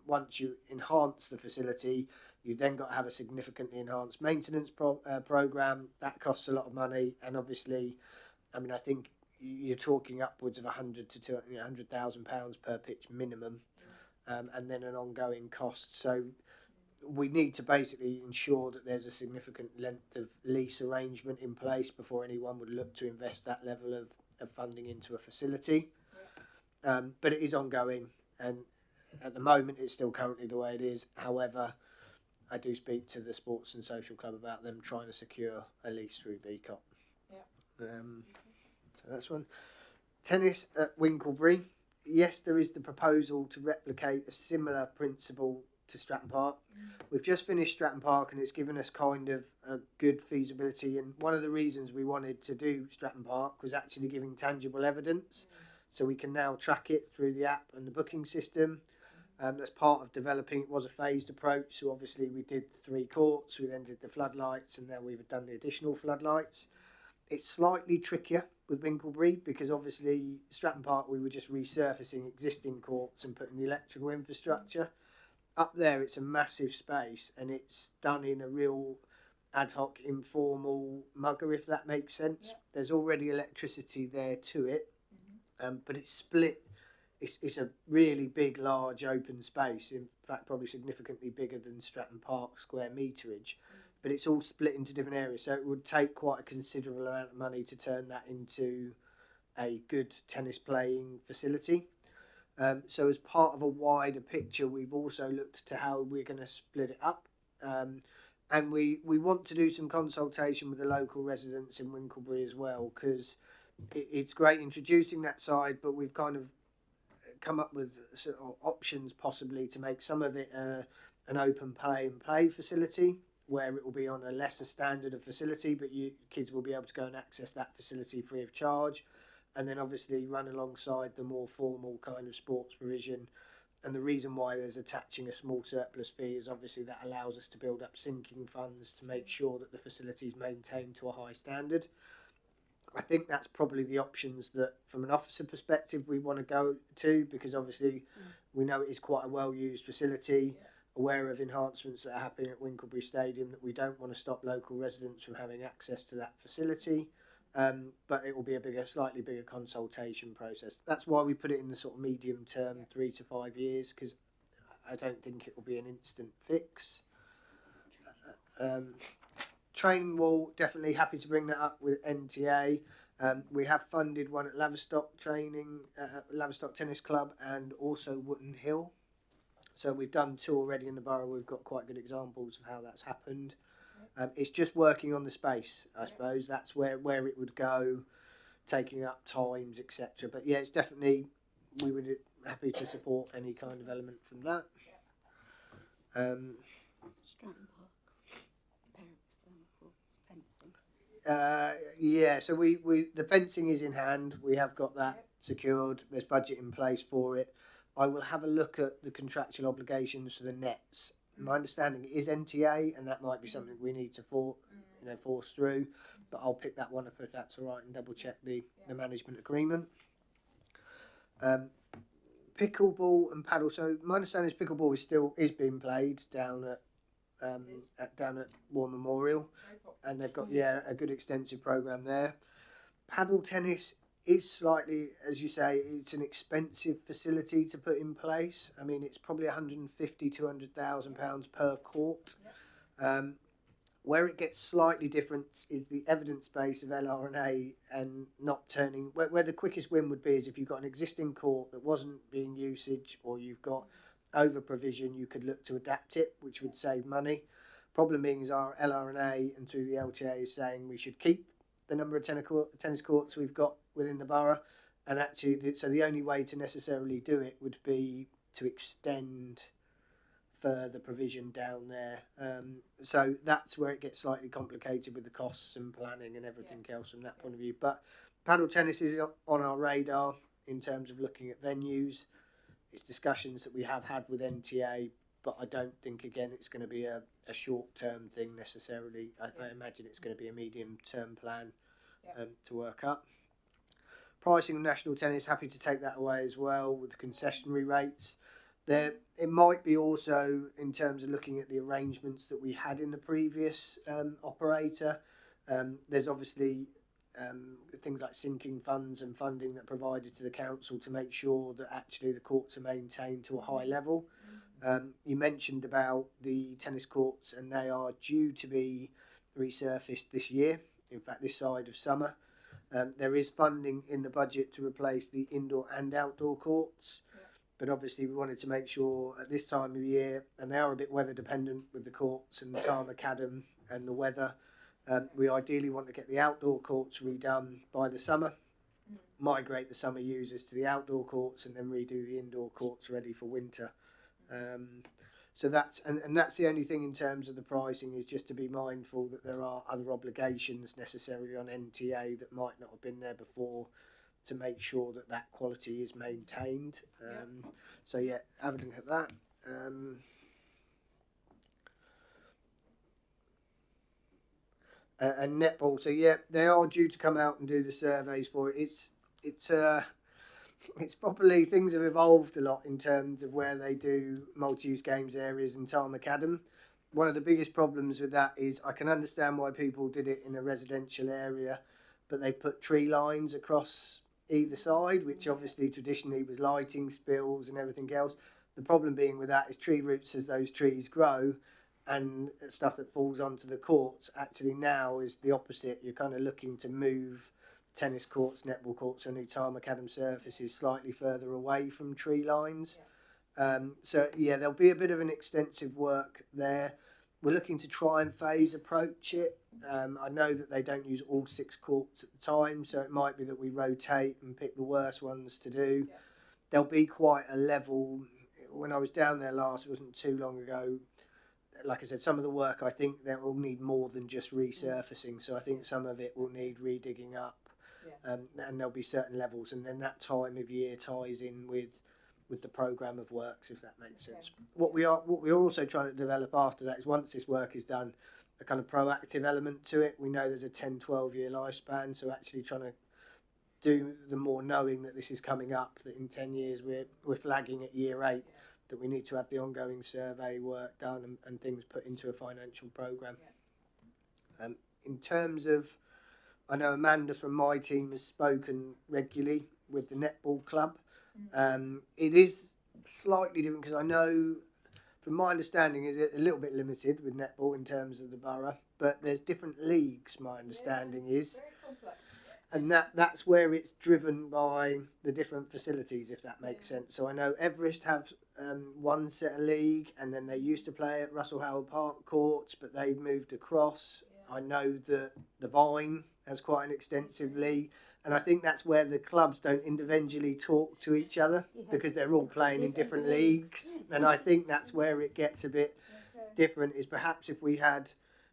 Once you enhance the facility, you've then got to have a significantly enhanced maintenance program. That costs a lot of money, and obviously, I mean, I think you're talking upwards of £100,000 to £200,000 per pitch minimum, and then an ongoing cost. So we need to basically ensure that there's a significant length of lease arrangement in place before anyone would look to invest that level of funding into a facility. But it is ongoing, and at the moment it's still currently the way it is. However, I do speak to the Sports and Social Club about them trying to secure a lease through BCOT. So that's one. Tennis at Winklebury. Yes, there is the proposal to replicate a similar principle to Stratton Park. We've just finished Stratton Park and it's given us kind of a good feasibility, and one of the reasons we wanted to do Stratton Park was actually giving tangible evidence, so we can now track it through the app and the booking system. That's part of developing. It was a phased approach, so obviously we did 3 courts, we then did the floodlights, and now we've done the additional floodlights. It's slightly trickier with Winklebury because obviously Stratton Park we were just resurfacing existing courts and putting the electrical infrastructure. Up there it's a massive space and it's done in a real ad hoc informal mugger, if that makes sense. Yep. There's already electricity there to it, but it's split. It's a really big, large open space, in fact probably significantly bigger than Stratton Park square meterage, but it's all split into different areas, so it would take quite a considerable amount of money to turn that into a good tennis playing facility. So as part of a wider picture, we've also looked to how we're going to split it up, and we want to do some consultation with the local residents in Winklebury as well, because it's great introducing that side, but we've kind of come up with sort of options possibly to make some of it an open play facility where it will be on a lesser standard of facility, but kids will be able to go and access that facility free of charge, and then obviously run alongside the more formal kind of sports provision. And the reason why there's attaching a small surplus fee is obviously that allows us to build up sinking funds to make sure that the facility is maintained to a high standard. I think that's probably the options that, from an officer perspective, we want to go to, because obviously we know it is quite a well-used facility, aware of enhancements that are happening at Winklebury Stadium, that we don't want to stop local residents from having access to that facility, but it will be a slightly bigger consultation process. That's why we put it in the sort of medium term, 3 to 5 years, because I don't think it will be an instant fix. Training wall, definitely happy to bring that up with NTA. We have funded one at Laverstock Laverstock Tennis Club, and also Wootton Hill. So we've done 2 already in the borough. We've got quite good examples of how that's happened. It's just working on the space, I suppose. That's where it would go, taking up times, etc. But yeah, it's definitely, we would be happy to support any kind of element from that. Stratton Park, fencing. Yeah, so we the fencing is in hand. We have got that secured. There's budget in place for it. I will have a look at the contractual obligations for the nets. My understanding is NTA, and that might be something we need to force through. But I'll pick that one up if that's all right, and double check the management agreement. Pickleball and paddle. So my understanding is pickleball is being played down at War Memorial, and they've got a good extensive program there. Paddle tennis is slightly, as you say, it's an expensive facility to put in place. I mean, it's probably £150,000-200,000 per court. Where it gets slightly different is the evidence base of LR&A, and not turning where the quickest win would be is if you've got an existing court that wasn't being usage, or you've got over provision, you could look to adapt it, which would save money. Problem being is our LR&A and through the LTA is saying we should keep the number of tennis courts we've got within the borough, and actually so the only way to necessarily do it would be to extend further provision down there. So that's where it gets slightly complicated with the costs and planning and everything else from that point of view. But paddle tennis is on our radar in terms of looking at venues. It's discussions that we have had with NTA, but I don't think, again, it's going to be a short-term thing necessarily. I imagine it's going to be a medium-term plan to work up. Pricing of national tennis, happy to take that away as well with the concessionary rates. There, it might be also in terms of looking at the arrangements that we had in the previous operator. There's obviously things like sinking funds and funding that provided to the council to make sure that actually the courts are maintained to a high level. You mentioned about the tennis courts, and they are due to be resurfaced this year, in fact this side of summer. There is funding in the budget to replace the indoor and outdoor courts, but obviously we wanted to make sure at this time of year, and they are a bit weather dependent with the courts and the time macadam and the weather, we ideally want to get the outdoor courts redone by the summer, migrate the summer users to the outdoor courts, and then redo the indoor courts ready for winter. So and that's the only thing in terms of the pricing, is just to be mindful that there are other obligations necessarily on NTA that might not have been there before, to make sure that that quality is maintained. So yeah, have a look at that. And netball, so yeah, they are due to come out and do the surveys for it. It's probably, things have evolved a lot in terms of where they do multi-use games areas and Time Academy. One of the biggest problems with that is, I can understand why people did it in a residential area, but they put tree lines across either side, which obviously traditionally was lighting spills and everything else. The problem being with that is tree roots, as those trees grow, and stuff that falls onto the courts. Actually now is the opposite. You're kind of looking to move tennis courts, netball courts, and new Time Academy surfaces slightly further away from tree lines. So yeah, there'll be a bit of an extensive work there. We're looking to try and phase approach it. I know that they don't use all 6 courts at the time, so it might be that we rotate and pick the worst ones to do. There'll be quite a level. When I was down there last, it wasn't too long ago, like I said, some of the work, I think that will need more than just resurfacing. So I think some of it will need redigging up, and there'll be certain levels, and then that time of year ties in with the programme of works, if that makes sense. What we're also trying to develop after that is, once this work is done, a kind of proactive element to it. We know there's a 10-12 year lifespan, so actually trying to do the more, knowing that this is coming up, that in 10 years we're flagging at year 8, that we need to have the ongoing survey work done and things put into a financial programme. In terms of, I know Amanda from my team has spoken regularly with the netball club. It is slightly different, because I know, from my understanding, is it a little bit limited with netball in terms of the borough, but there's different leagues, my understanding is. Very complex. And that's where it's driven by the different facilities, if that makes sense. So I know Everest have one set of league, and then they used to play at Russell Howard Park courts, but they've moved across. I know that the Vine has quite an extensive league, and I think that's where the clubs don't individually talk to each other, because they're all playing in different leagues. And I think that's where it gets a bit different, is perhaps if we had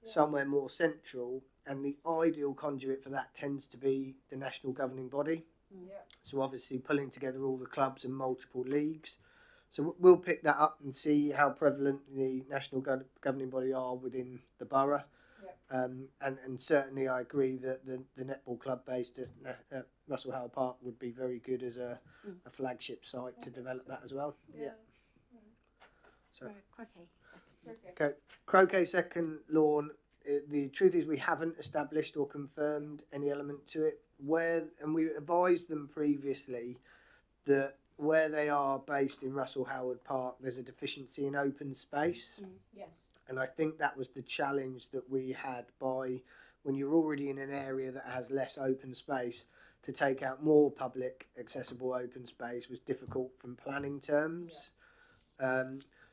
somewhere more central, and the ideal conduit for that tends to be the national governing body. So obviously pulling together all the clubs and multiple leagues. So we'll pick that up and see how prevalent the national governing body are within the borough. And certainly I agree that the netball club based at Russell Howard Park would be very good as a flagship site to develop that as well. So croquet second lawn. The truth is, we haven't established or confirmed any element to it. And we advised them previously that where they are based in Russell Howard Park, there's a deficiency in open space. And I think that was the challenge that we had, by when you're already in an area that has less open space, to take out more public accessible open space was difficult from planning terms.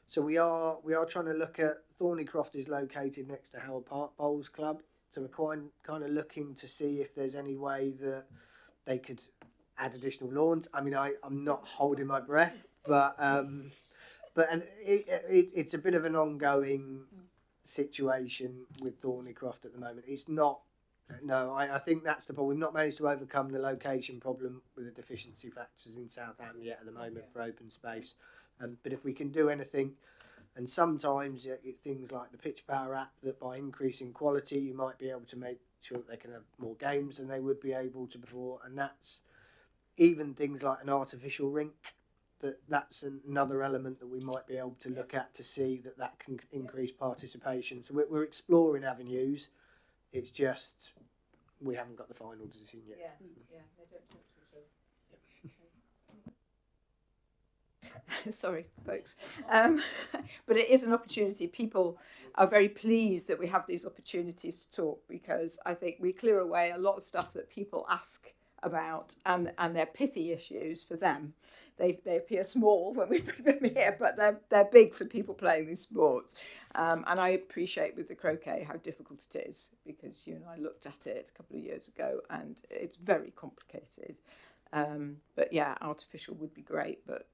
So we are trying to look at, Thornycroft is located next to Howard Park Bowls Club, so we're kind of looking to see if there's any way that they could add additional lawns. I mean, I'm not holding my breath, but it's a bit of an ongoing situation with Thornycroft at the moment. It's not. No, I think that's the problem. We've not managed to overcome the location problem with the deficiency factors in Southampton yet at the moment for open space. But if we can do anything, and sometimes things like the Pitch Power app, that by increasing quality you might be able to make sure that they can have more games than they would be able to before, and that's even things like an artificial rink. That's another element that we might be able to look at to see that can increase participation. So we're exploring avenues. It's just we haven't got the final decision yet. They don't talk to each other. Sorry, folks. But it is an opportunity. People are very pleased that we have these opportunities to talk, because I think we clear away a lot of stuff that people ask about, and they're pithy issues for them. They appear small when we bring them here, but they're big for people playing these sports. And I appreciate with the croquet how difficult it is, because you and I looked at it a couple of years ago, and it's very complicated. But yeah, artificial would be great, but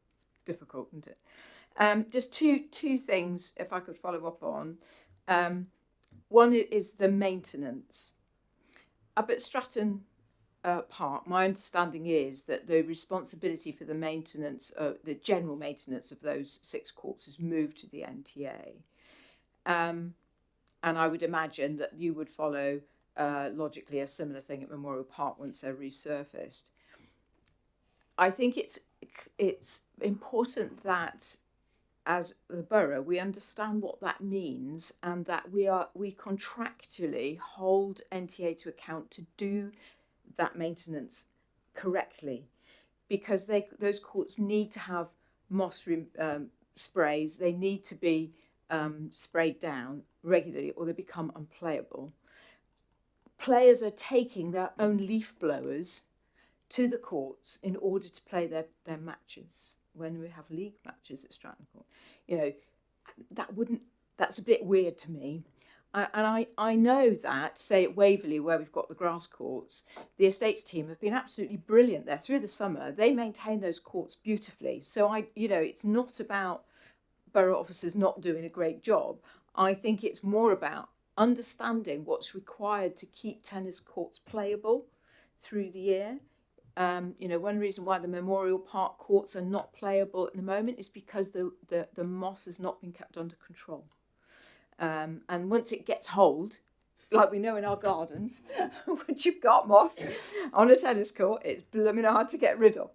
difficult, isn't it? Just two things, if I could follow up on. One is the maintenance. Up at Stratton Park, my understanding is that the responsibility for the maintenance, the general maintenance of those 6 courts is moved to the NTA. And I would imagine that you would follow logically a similar thing at Memorial Park once they're resurfaced. I think it's important that as the borough we understand what that means, and that we contractually hold NTA to account to do that maintenance correctly, because those courts need to have moss sprays. They need to be sprayed down regularly, or they become unplayable. Players are taking their own leaf blowers to the courts in order to play their matches. When we have league matches at Stratton Court, that's a bit weird to me. And I know that, say at Waverley, where we've got the grass courts, the estates team have been absolutely brilliant there through the summer. They maintain those courts beautifully. So it's not about borough officers not doing a great job. I think it's more about understanding what's required to keep tennis courts playable through the year. One reason why the Memorial Park courts are not playable at the moment is because the moss has not been kept under control. And once it gets hold, like we know in our gardens, once you've got moss on a tennis court, it's blooming hard to get rid of.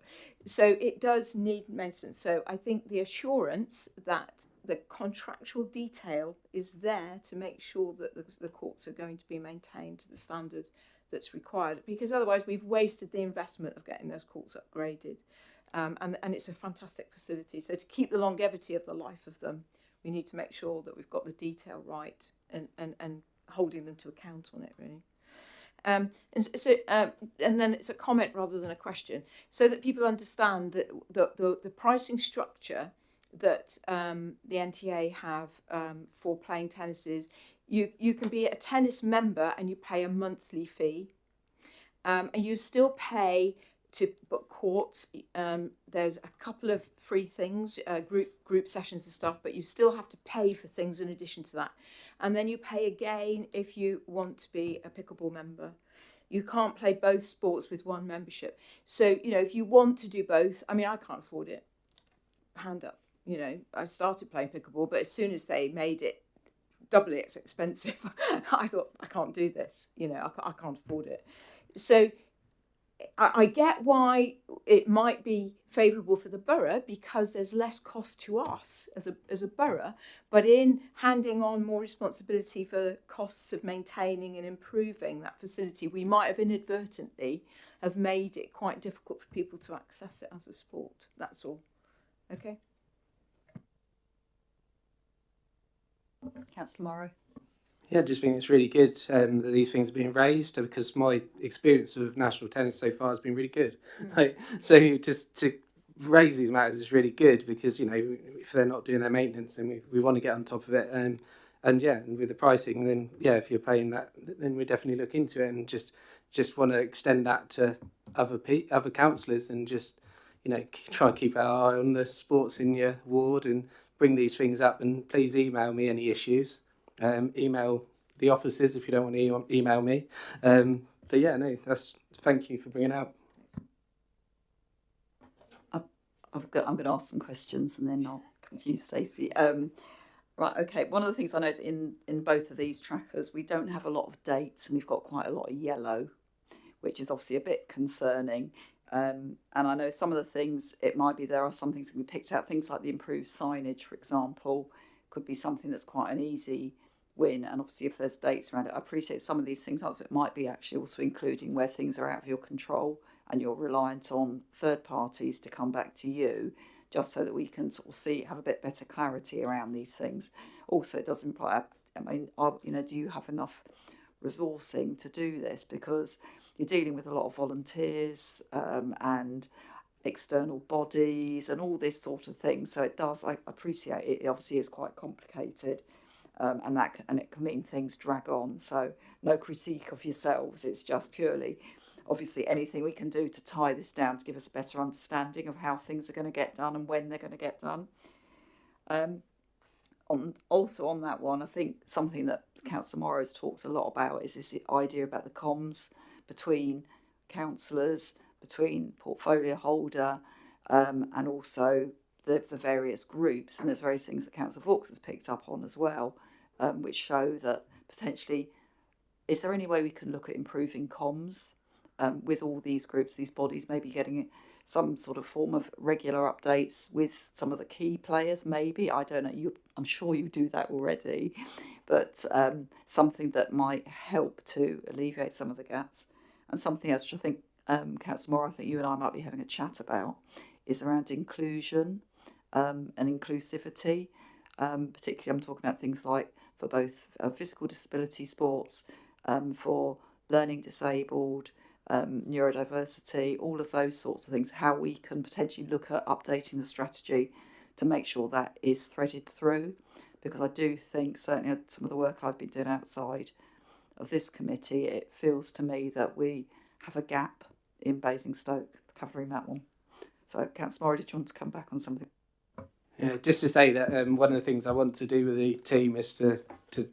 So it does need maintenance. So I think the assurance that the contractual detail is there to make sure that the courts are going to be maintained to the standard that's required, because otherwise we've wasted the investment of getting those courts upgraded, and it's a fantastic facility. So to keep the longevity of the life of them, we need to make sure that we've got the detail right and holding them to account on it, really. And then it's a comment rather than a question, so that people understand that the pricing structure that the NTA have for playing tennis is, you can be a tennis member and you pay a monthly fee, and you still pay to book courts. There's a couple of free things, group sessions and stuff, but you still have to pay for things in addition to that. And then you pay again if you want to be a pickleball member. You can't play both sports with one membership. So, if you want to do both, I can't afford it. Hand up. I started playing pickleball, but as soon as they made it doubly as expensive, I thought, I can't do this. I can't afford it. So I get why it might be favourable for the borough, because there's less cost to us as a borough, but in handing on more responsibility for the costs of maintaining and improving that facility, we might have inadvertently have made it quite difficult for people to access it as a sport. That's all. Okay. Councillor Morrow. Yeah, I just think it's really good that these things are being raised, because my experience of national tennis so far has been really good. So just to raise these matters is really good, because if they're not doing their maintenance, and we want to get on top of it, and with the pricing, then if you're paying that, then we definitely look into it, and just want to extend that to other councillors, and just try and keep an eye on the sports in your ward and bring these things up. And please email me any issues. Email the offices if you don't want to email me. Thank you for bringing it up. I'm going to ask some questions and then I'll come to you, Stacey. Right, okay. One of the things I noticed in both of these trackers, we don't have a lot of dates, and we've got quite a lot of yellow, which is obviously a bit concerning. And I know some of the things, there are some things that we picked out, things like the improved signage, for example, could be something that's quite an easy win. And obviously if there's dates around it, I appreciate some of these things. Also, it might be actually also including where things are out of your control and you're reliant on third parties to come back to you, just so that we can sort of have a bit better clarity around these things. Also, it does imply, do you have enough resourcing to do this? Because you're dealing with a lot of volunteers and external bodies and all this sort of thing. So I appreciate it. It obviously is quite complicated, and it can mean things drag on. So no critique of yourselves. It's just purely, obviously anything we can do to tie this down to give us a better understanding of how things are going to get done and when they're going to get done. On that one, I think something that Councillor Morrow's talked a lot about is this idea about the comms between councillors, between portfolio holder, and also the various groups. And there's various things that Councillor Vaux has picked up on as well, which show that potentially, is there any way we can look at improving comms with all these groups, these bodies, maybe getting some sort of form of regular updates with some of the key players, maybe? I don't know. I'm sure you do that already, but something that might help to alleviate some of the gaps. And something else, which I think, Councillor Moore, I think you and I might be having a chat about, is around inclusion and inclusivity. Particularly, I'm talking about things like for both physical disability sports, for learning disabled, neurodiversity, all of those sorts of things, how we can potentially look at updating the strategy to make sure that is threaded through. Because I do think, certainly some of the work I've been doing outside of this committee, it feels to me that we have a gap in Basingstoke covering that one. So, Councillor Morrow, did you want to come back on something? Yeah, just to say that one of the things I want to do with the team is to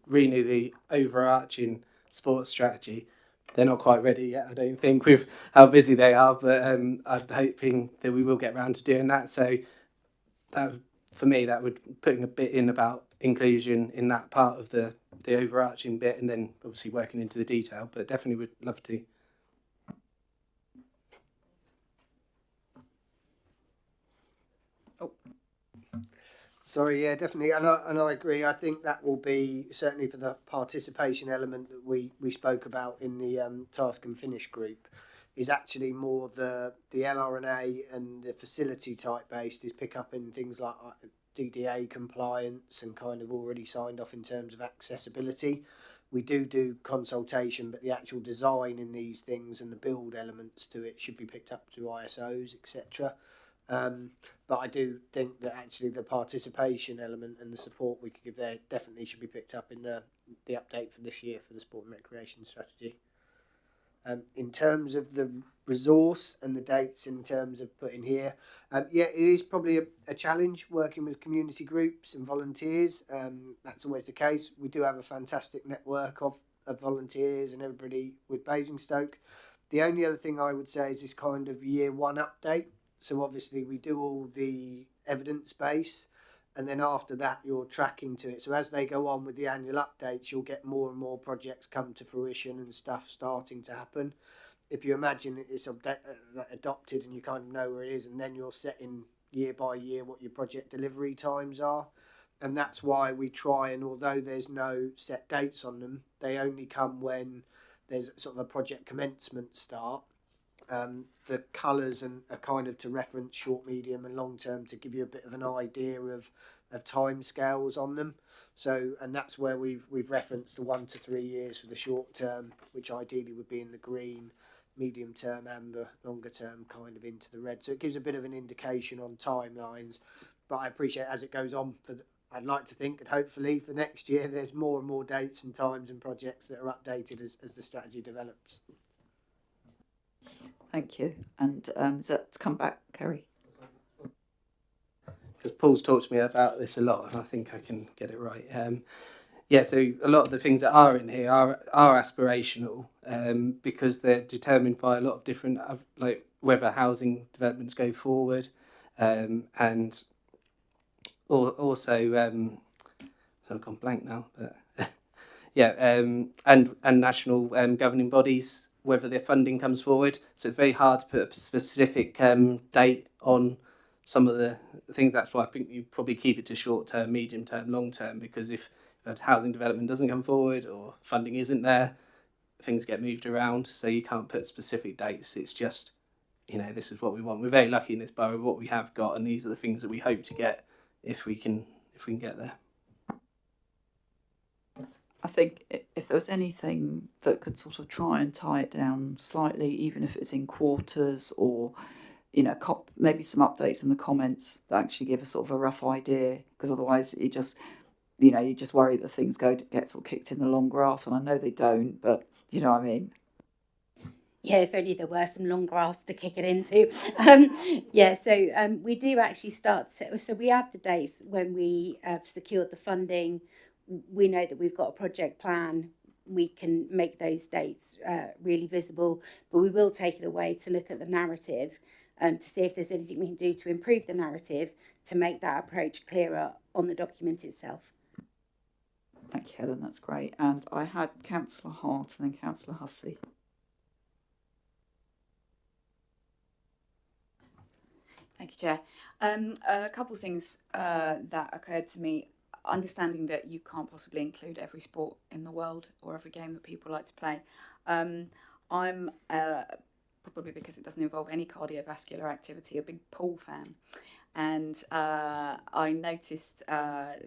renew the overarching sports strategy. They're not quite ready yet, I don't think, with how busy they are, but I'm hoping that we will get around to doing that. So that, for me, that would putting a bit in about inclusion in that part of the overarching bit, and then obviously working into the detail, but definitely would love to. Sorry, yeah, definitely, and I agree. I think that will be certainly for the participation element that we spoke about in the task and finish group, is actually more the LRNA and the facility type based is pick up in things like DDA compliance and kind of already signed off in terms of accessibility. We do consultation, but the actual design in these things and the build elements to it should be picked up to ISOs, etc. But I do think that actually the participation element and the support we could give there definitely should be picked up in the update for this year for the sport and recreation strategy. In terms of the resource and the dates in terms of putting here, yeah, it is probably a challenge working with community groups and volunteers. That's always the case. We do have a fantastic network of volunteers and everybody with Basingstoke. The only other thing I would say is this kind of year one update. So obviously we do all the evidence base, and then after that you're tracking to it. So as they go on with the annual updates, you'll get more and more projects come to fruition and stuff starting to happen. If you imagine it's adopted and you kind of know where it is, and then you're setting year by year what your project delivery times are. And that's why we try, and although there's no set dates on them, they only come when there's sort of a project commencement start. The colours are kind of to reference short, medium and long term to give you a bit of an idea of time scales on them. So, and that's where we've referenced the 1 to 3 years for the short term, which ideally would be in the green, medium term amber, longer term kind of into the red. So it gives a bit of an indication on timelines. But I appreciate as it goes on, I'd like to think, and hopefully for next year, there's more and more dates and times and projects that are updated as the strategy develops. Thank you. And is that to come back, Kerry? Because Paul's talked to me about this a lot, and I think I can get it right. Yeah, so a lot of the things that are in here are aspirational because they're determined by a lot of different, like whether housing developments go forward, and also, so I've gone blank now, but yeah, and national governing bodies, whether their funding comes forward. So it's very hard to put a specific date on some of the things. That's why I think you probably keep it to short term, medium term, long term, because if housing development doesn't come forward or funding isn't there, things get moved around. So you can't put specific dates. It's just, this is what we want. We're very lucky in this borough with what we have got, and these are the things that we hope to get if we can get there. I think if there was anything that could sort of try and tie it down slightly, even if it's in quarters or, maybe some updates in the comments that actually give us sort of a rough idea, because otherwise you just worry that things get sort of kicked in the long grass, and I know they don't, but you know what I mean. Yeah, if only there were some long grass to kick it into. So we do actually start. So we have the dates when we have secured the funding. We know that we've got a project plan. We can make those dates really visible, but we will take it away to look at the narrative to see if there's anything we can do to improve the narrative to make that approach clearer on the document itself. Thank you, Helen. That's great. And I had Councillor Hart and then Councillor Hussey. Thank you, Chair. A couple of things that occurred to me. Understanding that you can't possibly include every sport in the world or every game that people like to play. I'm probably because it doesn't involve any cardiovascular activity, a big pool fan. And I noticed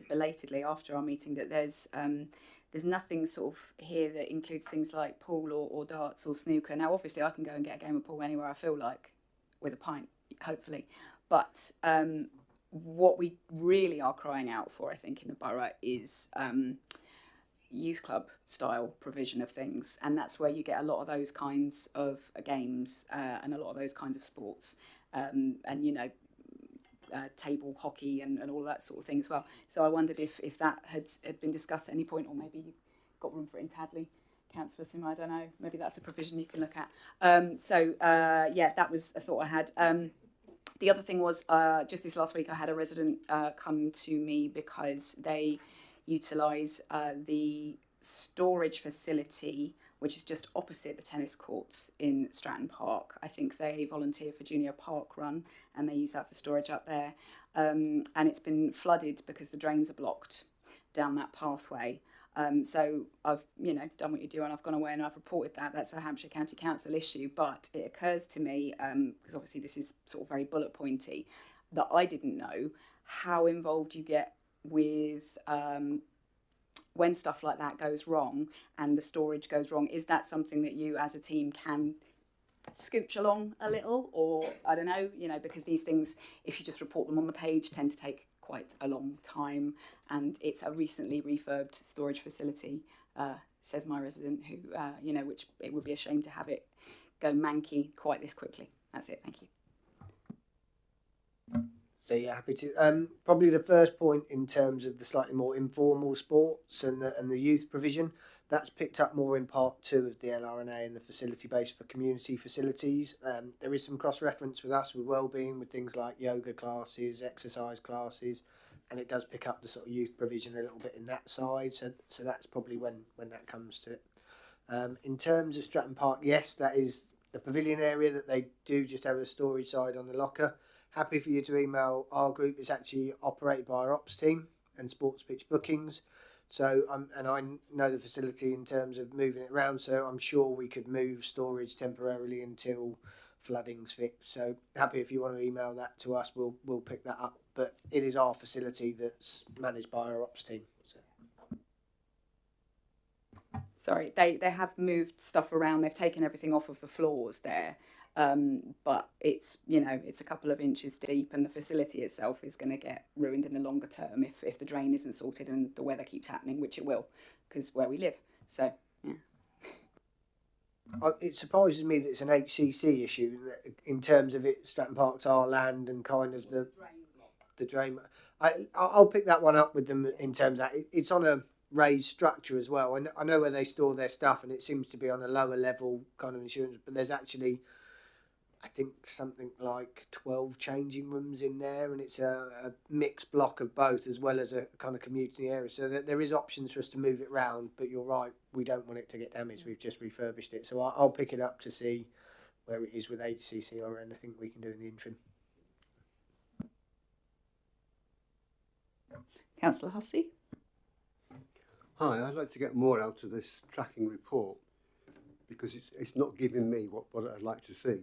belatedly after our meeting that there's nothing sort of here that includes things like pool or darts or snooker. Now, obviously, I can go and get a game of pool anywhere I feel like with a pint, hopefully. But what we really are crying out for, I think, in the borough is youth club style provision of things, and that's where you get a lot of those kinds of games and a lot of those kinds of sports, and table hockey and all that sort of thing as well. So I wondered if that had been discussed at any point, or maybe you got room for it in Tadley. Councillor Sim, I don't know, maybe that's a provision you can look at. That was a thought I had. The other thing was just this last week I had a resident come to me because they utilise the storage facility which is just opposite the tennis courts in Stratton Park. I think they volunteer for Junior Park Run and they use that for storage up there. And it's been flooded because the drains are blocked down that pathway. So I've, done what you do and I've gone away and I've reported that. That's a Hampshire County Council issue. But it occurs to me, because obviously this is sort of very bullet pointy, that I didn't know how involved you get with when stuff like that goes wrong and the storage goes wrong. Is that something that you as a team can scooch along a little? Or I don't know, because these things, if you just report them on the page, tend to take quite a long time, and it's a recently refurbed storage facility, says my resident, who which it would be a shame to have it go manky quite this quickly. That's it. Thank you. So yeah, happy to. Probably the first point in terms of the slightly more informal sports and the youth provision, that's picked up more in part 2 of the LRNA and the facility base for community facilities. There is some cross-reference with us with wellbeing, with things like yoga classes, exercise classes, and it does pick up the sort of youth provision a little bit in that side. So that's probably when that comes to it. In terms of Stratton Park, yes, that is the pavilion area that they do just have a storage side on the locker. Happy for you to email our group. It's actually operated by our ops team and sports pitch bookings. So and I know the facility in terms of moving it around, so I'm sure we could move storage temporarily until flooding's fixed. So happy if you want to email that to us, we'll pick that up. But it is our facility that's managed by our ops team. So. Sorry, they have moved stuff around. They've taken everything off of the floors there. But it's it's a couple of inches deep, and the facility itself is going to get ruined in the longer term if the drain isn't sorted and the weather keeps happening, which it will, because where we live. So yeah. It surprises me that it's an HCC issue in terms of it. Stratton Park's our land and kind of the drain. I'll pick that one up with them in terms of that. It's on a raised structure as well, and I know where they store their stuff, and it seems to be on a lower level kind of insurance, but there's actually, I think, something like 12 changing rooms in there, and it's a mixed block of both as well as a kind of community area. So there is options for us to move it round, but you're right, we don't want it to get damaged. We've just refurbished it. So I'll pick it up to see where it is with HCC or anything we can do in the interim. Councillor Hussey. Hi, I'd like to get more out of this tracking report because it's not giving me what I'd like to see.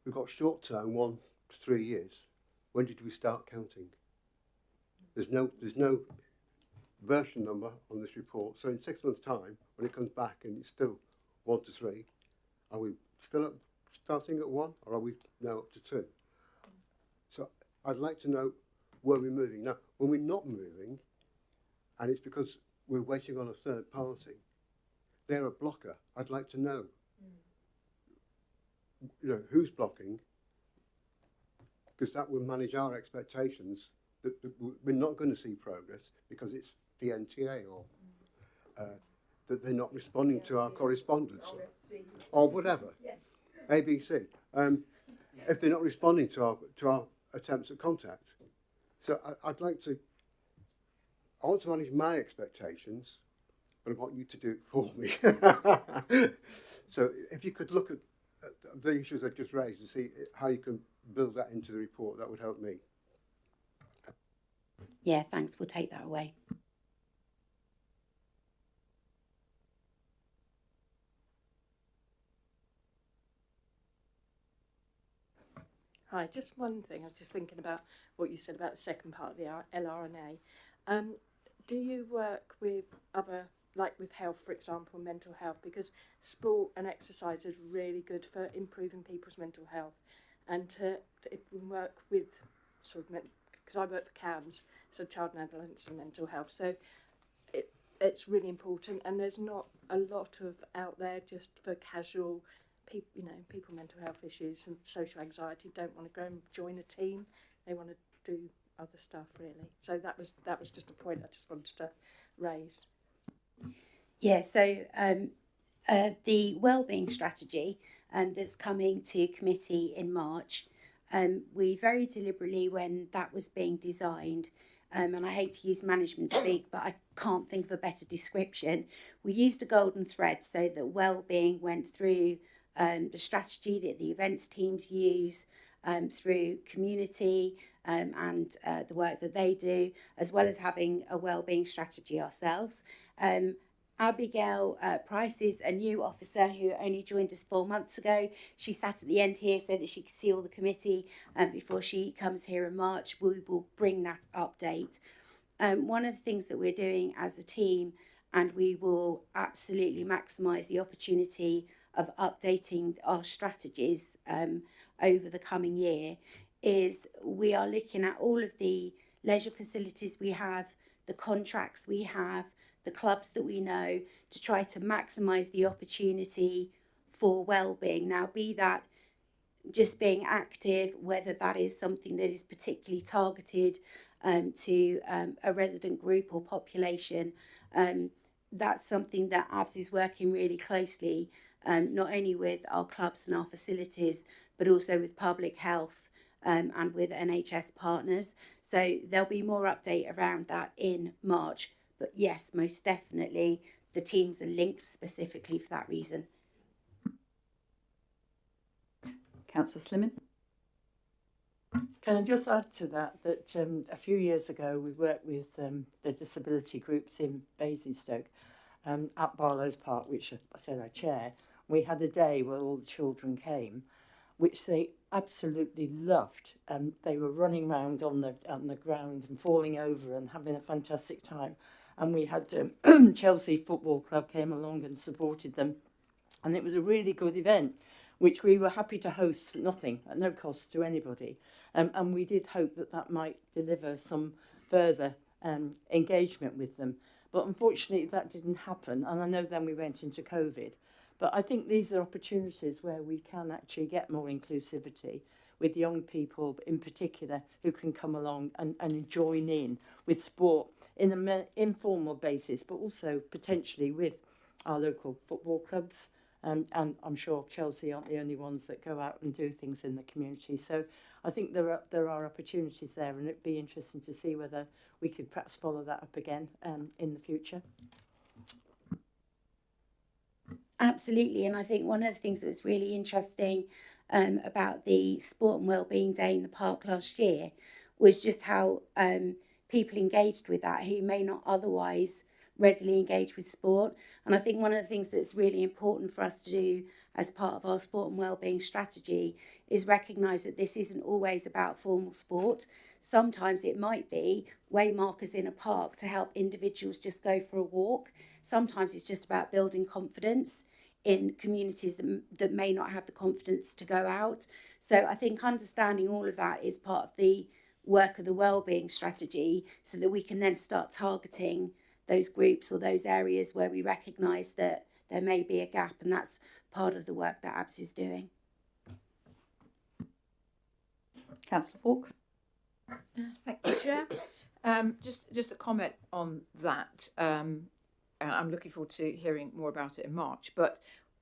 We've got short term, 1 to 3 years. When did we start counting? There's no version number on this report. So in 6 months' time, when it comes back and it's still 1 to 3, are we still starting at 1 or are we now up to 2? So I'd like to know where we're moving. Now, when we're not moving, and it's because we're waiting on a third party, they're a blocker. I'd like to know who's blocking, because that will manage our expectations that we're not going to see progress because it's the NTA or that they're not responding to our correspondence or whatever, ABC. If they're not responding to our attempts at contact. So I want to manage my expectations, but I want you to do it for me. So if you could look at the issues I've just raised and see how you can build that into the report, that would help me. Yeah, thanks. We'll take that away. Hi, just one thing. I was just thinking about what you said about the second part of the LRNA. Do you work with other, like with health, for example, mental health? Because sport and exercise is really good for improving people's mental health. And if we work with sort of, because I work for CAMS, so child and adolescent and mental health, so it's really important. And there's not a lot of out there just for casual people, people with mental health issues and social anxiety don't want to go and join a team. They want to do other stuff, really. So that was just a point I just wanted to raise. Yeah, so the wellbeing strategy that's coming to committee in March, we very deliberately, when that was being designed, and I hate to use management speak, but I can't think of a better description, we used a golden thread so that wellbeing went through the strategy that the events teams use, through community and the work that they do, as well as having a wellbeing strategy ourselves. Abigail Price is a new officer who only joined us 4 months ago. She sat at the end here so that she could see all the committee before she comes here in March. We will bring that update. One of the things that we're doing as a team, and we will absolutely maximise the opportunity of updating our strategies over the coming year, is we are looking at all of the leisure facilities we have, the contracts we have, the clubs that we know, to try to maximise the opportunity for wellbeing. Now, be that just being active, whether that is something that is particularly targeted to a resident group or population, that's something that ABS is working really closely, not only with our clubs and our facilities, but also with public health and with NHS partners. So there'll be more update around that in March. But yes, most definitely, the teams are linked specifically for that reason. Councillor Slimming. Can I just add to that a few years ago we worked with the disability groups in Basingstoke at Barlow's Park, which I said I chair. We had a day where all the children came, which they absolutely loved. They were running around on the ground and falling over and having a fantastic time. And we had Chelsea Football Club came along and supported them. And it was a really good event, which we were happy to host for nothing, at no cost to anybody. And we did hope that that might deliver some further engagement with them. But unfortunately, that didn't happen. And I know then we went into COVID. But I think these are opportunities where we can actually get more inclusivity with young people in particular who can come along and join in with sport in an informal basis, but also potentially with our local football clubs. And I'm sure Chelsea aren't the only ones that go out and do things in the community. So I think there are opportunities there, and it'd be interesting to see whether we could perhaps follow that up again in the future. Absolutely, and I think one of the things that was really interesting about the Sport and Wellbeing Day in the park last year was just how people engaged with that who may not otherwise readily engage with sport. And I think one of the things that's really important for us to do as part of our sport and wellbeing strategy is recognise that this isn't always about formal sport. Sometimes it might be waymarkers in a park to help individuals just go for a walk. Sometimes it's just about building confidence in communities that may not have the confidence to go out. So I think understanding all of that is part of the work of the wellbeing strategy, so that we can then start targeting those groups or those areas where we recognise that there may be a gap, and that's part of the work that ABS is doing. Councillor Fawkes? Thank you, Chair. Just a comment on that. And I'm looking forward to hearing more about it in March. But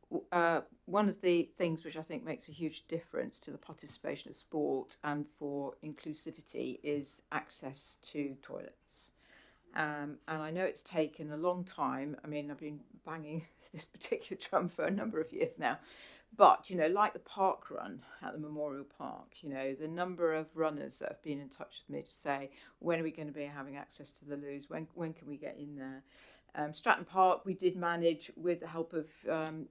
one of the things which I think makes a huge difference to the participation of sport and for inclusivity is access to toilets. And I know it's taken a long time. I mean, I've been banging this particular drum for a number of years now. But, like the park run at the Memorial Park, the number of runners that have been in touch with me to say, when are we going to be having access to the loos? When can we get in there? Stratton Park, we did manage, with the help of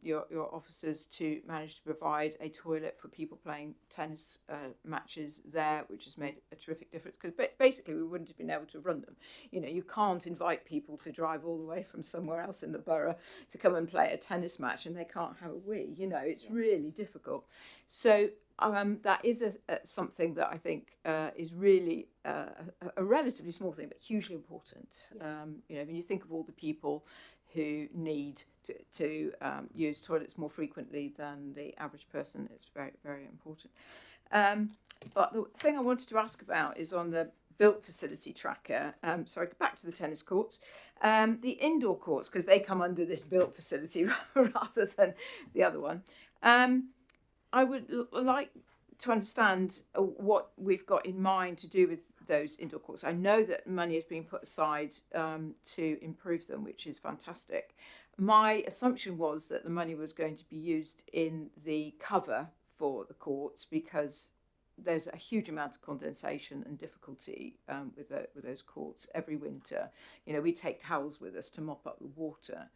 your officers, to manage to provide a toilet for people playing tennis matches there, which has made a terrific difference, because basically we wouldn't have been able to run them. You can't invite people to drive all the way from somewhere else in the borough to come and play a tennis match and they can't have a wee. It's really difficult. So that is something that I think is really a relatively small thing, but hugely important. When you think of all the people who need to use toilets more frequently than the average person, it's very, very important. But the thing I wanted to ask about is on the built facility tracker. Sorry, back to the tennis courts. The indoor courts, because they come under this built facility rather than the other one. I would like to understand what we've got in mind to do with those indoor courts. I know that money has been put aside to improve them, which is fantastic. My assumption was that the money was going to be used in the cover for the courts, because there's a huge amount of condensation and difficulty with those courts every winter. We take towels with us to mop up the water.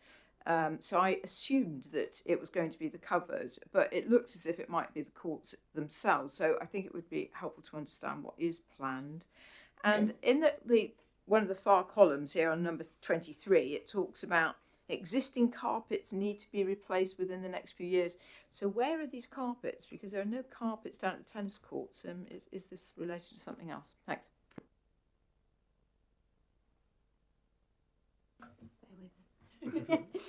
So I assumed that it was going to be the covers, but it looks as if it might be the courts themselves. So I think it would be helpful to understand what is planned. And in the one of the far columns here on number 23, it talks about existing carpets need to be replaced within the next few years. So where are these carpets? Because there are no carpets down at the tennis courts. Is this related to something else? Thanks.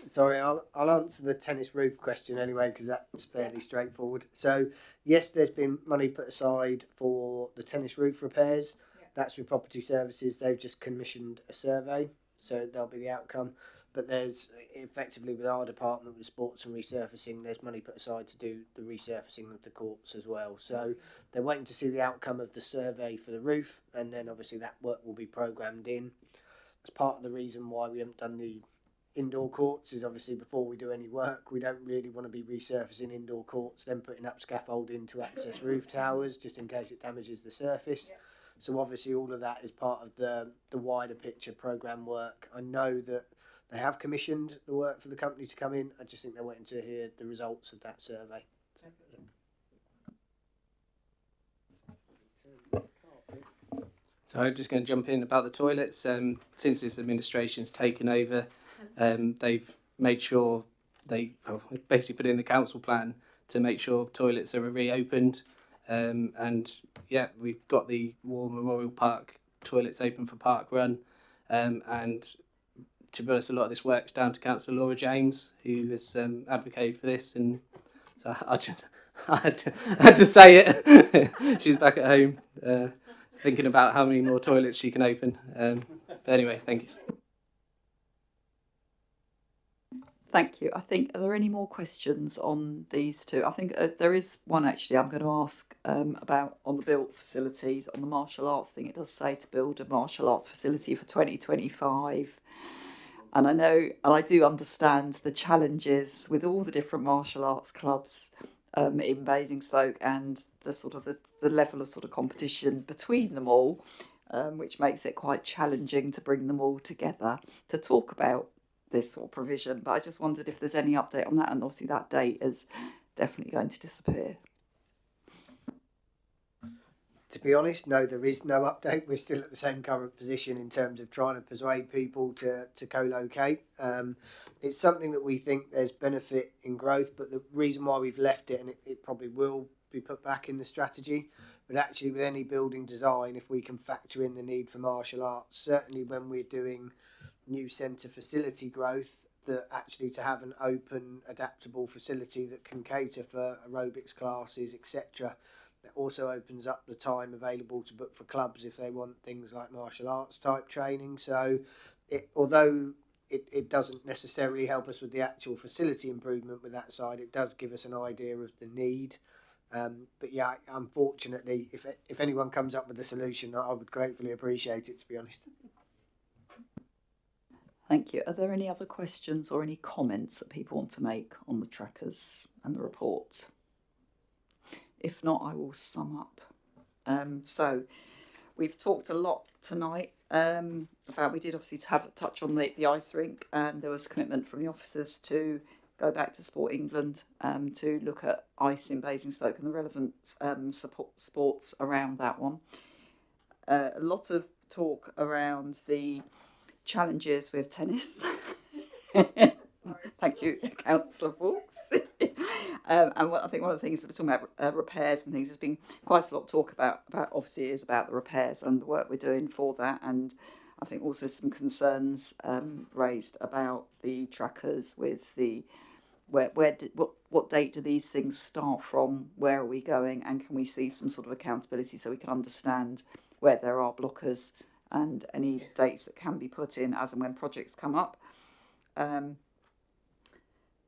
Sorry, I'll answer the tennis roof question anyway, because that's fairly straightforward. So, yes, there's been money put aside for the tennis roof repairs. Yeah. That's with Property Services. They've just commissioned a survey, so that'll be the outcome. But there's effectively, with our department, with sports and resurfacing, there's money put aside to do the resurfacing of the courts as well. So they're waiting to see the outcome of the survey for the roof, and then obviously that work will be programmed in. As part of the reason why we haven't done the indoor courts is obviously before we do any work, we don't really want to be resurfacing indoor courts, then putting up scaffolding to access roof towers just in case it damages the surface. Yeah. So obviously all of that is part of the wider picture programme work. I know that they have commissioned the work for the company to come in. I just think they're waiting to hear the results of that survey. So I'm just going to jump in about the toilets. Since this administration's taken over, they've made sure basically put in the council plan to make sure toilets are reopened. And yeah, we've got the War Memorial Park toilets open for Park Run. And to be honest, a lot of this work's down to Councillor Laura James, who has advocated for this. And so I had to say it. She's back at home thinking about how many more toilets she can open. But anyway, thank you. Thank you. I think, are there any more questions on these two? I think there is one actually I'm going to ask about on the built facilities, on the martial arts thing. It does say to build a martial arts facility for 2025. And I know, and I do understand the challenges with all the different martial arts clubs in Basingstoke, and the sort of the level of sort of competition between them all, which makes it quite challenging to bring them all together to talk about this sort of provision. But I just wondered if there's any update on that, and obviously that date is definitely going to disappear. To be honest, no, there is no update. We're still at the same current position in terms of trying to persuade people to co-locate. It's something that we think there's benefit in growth, but the reason why we've left it, and it probably will be put back in the strategy, but actually with any building design, if we can factor in the need for martial arts, certainly when we're doing new centre facility growth, that actually to have an open, adaptable facility that can cater for aerobics classes, etc., That also opens up the time available to book for clubs if they want things like martial arts type training. So although it doesn't necessarily help us with the actual facility improvement with that side, it does give us an idea of the need. But yeah, unfortunately, if anyone comes up with a solution, I would gratefully appreciate it, to be honest. Thank you. Are there any other questions or any comments that people want to make on the trackers and the report? If not, I will sum up. So we've talked a lot tonight about, we did obviously have a touch on the ice rink, and there was a commitment from the officers to go back to Sport England to look at ice in Basingstoke and the relevant sports around that one. A lot of talk around the challenges with tennis. Thank you, Councillor Fawkes. And I think one of the things that we're talking about repairs and things, there's been quite a lot of talk about obviously is about the repairs and the work we're doing for that, and I think also some concerns raised about the trackers with the what date do these things start from, where are we going, and can we see some sort of accountability so we can understand where there are blockers and any dates that can be put in as and when projects come up.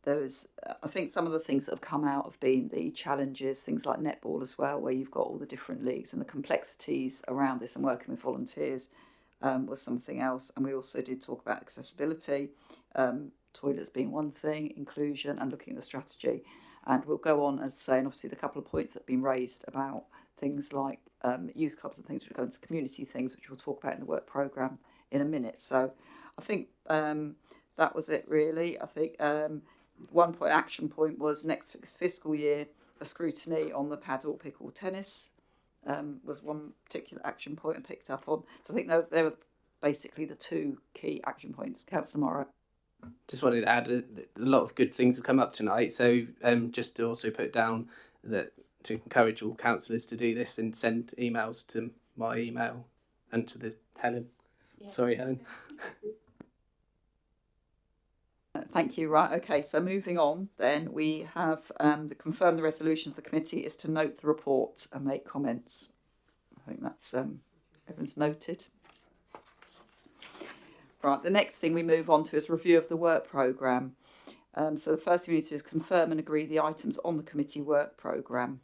There was, I think some of the things that have come out have been the challenges, things like netball as well, where you've got all the different leagues and the complexities around this, and working with volunteers was something else. And we also did talk about accessibility, toilets being one thing, inclusion, and looking at the strategy. And we'll go on as saying, obviously, the couple of points that have been raised about things like youth clubs and things, which are going to community things, which we'll talk about in the work programme in a minute. So I think that was it, really. I think one point, action point, was next fiscal year, a scrutiny on the paddle, pickle, tennis was one particular action point I picked up on. So I think they were basically the two key action points. Councillor Morrow. Just wanted to add a lot of good things have come up tonight. So just to also put down that to encourage all councillors to do this and send emails to my email and to the Helen. Yeah. Sorry, Helen. Thank you. Right, okay, so moving on then, we have confirm the resolution of the committee is to note the report and make comments. I think that's everyone's noted. Right, the next thing we move on to is review of the work programme. So the first thing we need to do is confirm and agree the items on the committee work programme.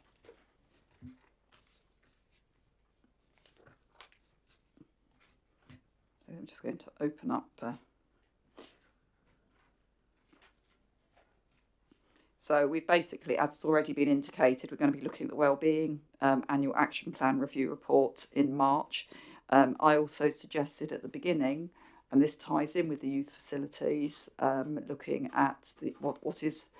So I'm just going to open up. So we've basically, as it's already been indicated, we're going to be looking at the wellbeing annual action plan review report in March. I also suggested at the beginning, and this ties in with the youth facilities, looking at what is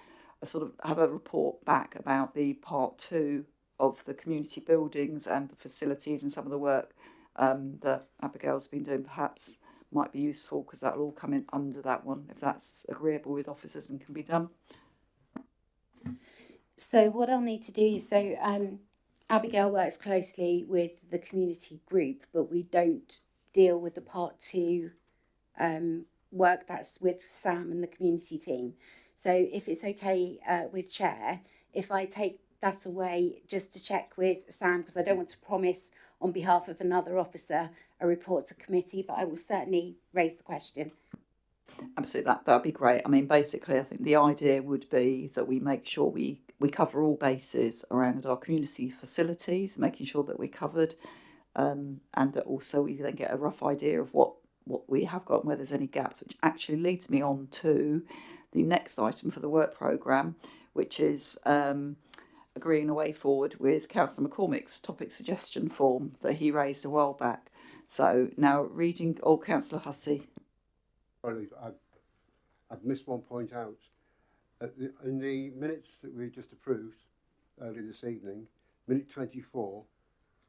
a sort of have a report back about the part 2 of the community buildings and the facilities, and some of the work that Abigail's been doing perhaps might be useful, because that will all come in under that one, if that's agreeable with officers and can be done. So what I'll need to do is, Abigail works closely with the community group, but we don't deal with the part 2 work that's with Sam and the community team. So if it's okay with Chair, if I take that away just to check with Sam, because I don't want to promise on behalf of another officer a report to committee, but I will certainly raise the question. Absolutely, that'd be great. I mean, basically, I think the idea would be that we make sure we cover all bases around our community facilities, making sure that we're covered, and that also we then get a rough idea of what we have got and where there's any gaps, which actually leads me on to the next item for the work programme, which is agreeing a way forward with Councillor McCormick's topic suggestion form that he raised a while back. So now reading, Councillor Hussey. Sorry, I've missed one point out. In the minutes that we just approved earlier this evening, minute 24,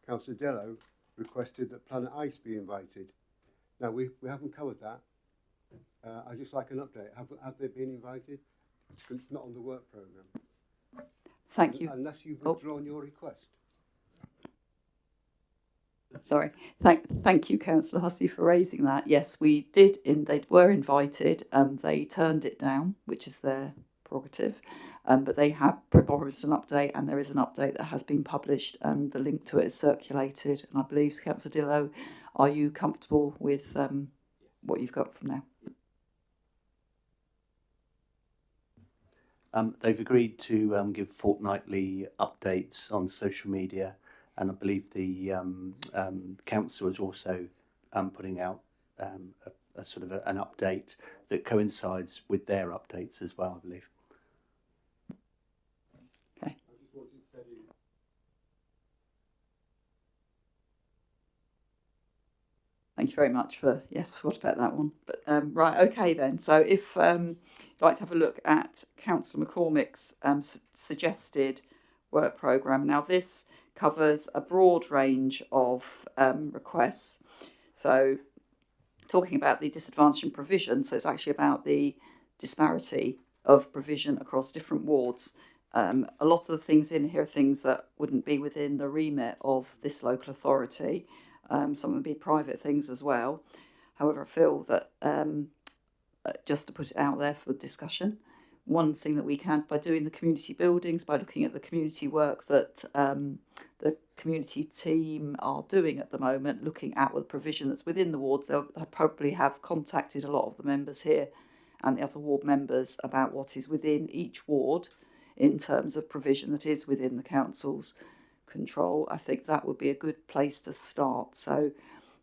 Councillor Dello requested that Planet Ice be invited. Now, we haven't covered that. I'd just like an update. Have they been invited? It's not on the work programme. Thank you. Unless you've withdrawn your request. Sorry. Thank you, Councillor Hussey, for raising that. Yes, we did. They were invited. They turned it down, which is their prerogative. But they have promised an update, and there is an update that has been published, and the link to it is circulated. And I believe, Councillor Dillo, are you comfortable with what you've got from now? They've agreed to give fortnightly updates on social media, and I believe the council is also putting out a sort of an update that coincides with their updates as well, I believe. Okay. Thank you very much for, yes, forgot about that one. But right, okay then. So if you'd like to have a look at Councillor McCormick's suggested work programme. Now this covers a broad range of requests. So talking about the disadvantage in provision, so it's actually about the disparity of provision across different wards. A lot of the things in here are things that wouldn't be within the remit of this local authority. Some would be private things as well. However, I feel that just to put it out there for discussion, one thing that we can, by doing the community buildings, by looking at the community work that the community team are doing at the moment, looking at the provision that's within the wards, they'll probably have contacted a lot of the members here and the other ward members about what is within each ward in terms of provision that is within the council's control. I think that would be a good place to start. So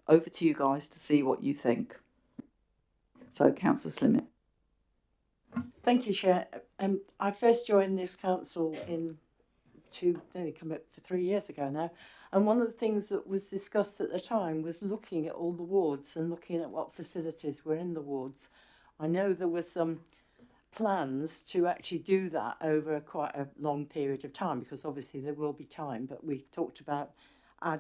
over to you guys to see what you think. So Councillor Slimming. Thank you, Chair. I first joined this council nearly come up for 3 years ago now, and one of the things that was discussed at the time was looking at all the wards and looking at what facilities were in the wards. I know there were some plans to actually do that over quite a long period of time, because obviously there will be time, but we talked about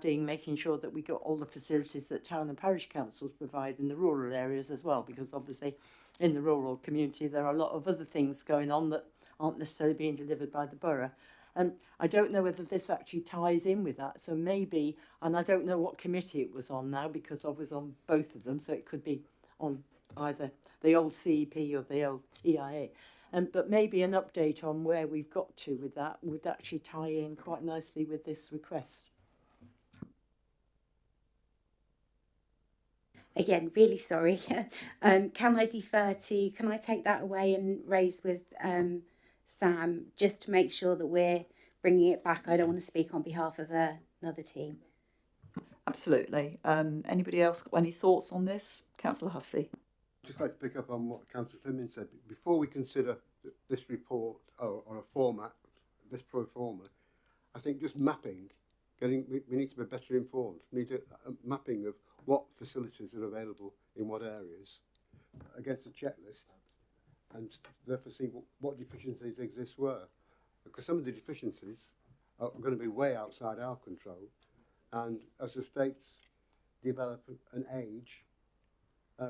making sure that we got all the facilities that town and parish councils provide in the rural areas as well, because obviously in the rural community there are a lot of other things going on that aren't necessarily being delivered by the borough. And I don't know whether this actually ties in with that, so maybe, and I don't know what committee it was on now because I was on both of them, so it could be on either the old CEP or the old EIA. But maybe an update on where we've got to with that would actually tie in quite nicely with this request. Again, really sorry. Can I take that away and raise with Sam, just to make sure that we're bringing it back? I don't want to speak on behalf of another team. Absolutely. Anybody else got any thoughts on this? Councillor Hussey. Just like to pick up on what Councillor Fleming said. Before we consider this report or a format, this pro forma, I think just mapping, we need to be better informed. We need a mapping of what facilities are available in what areas against a checklist, and therefore see what deficiencies exist where. Because some of the deficiencies are going to be way outside our control, and as the states develop and age,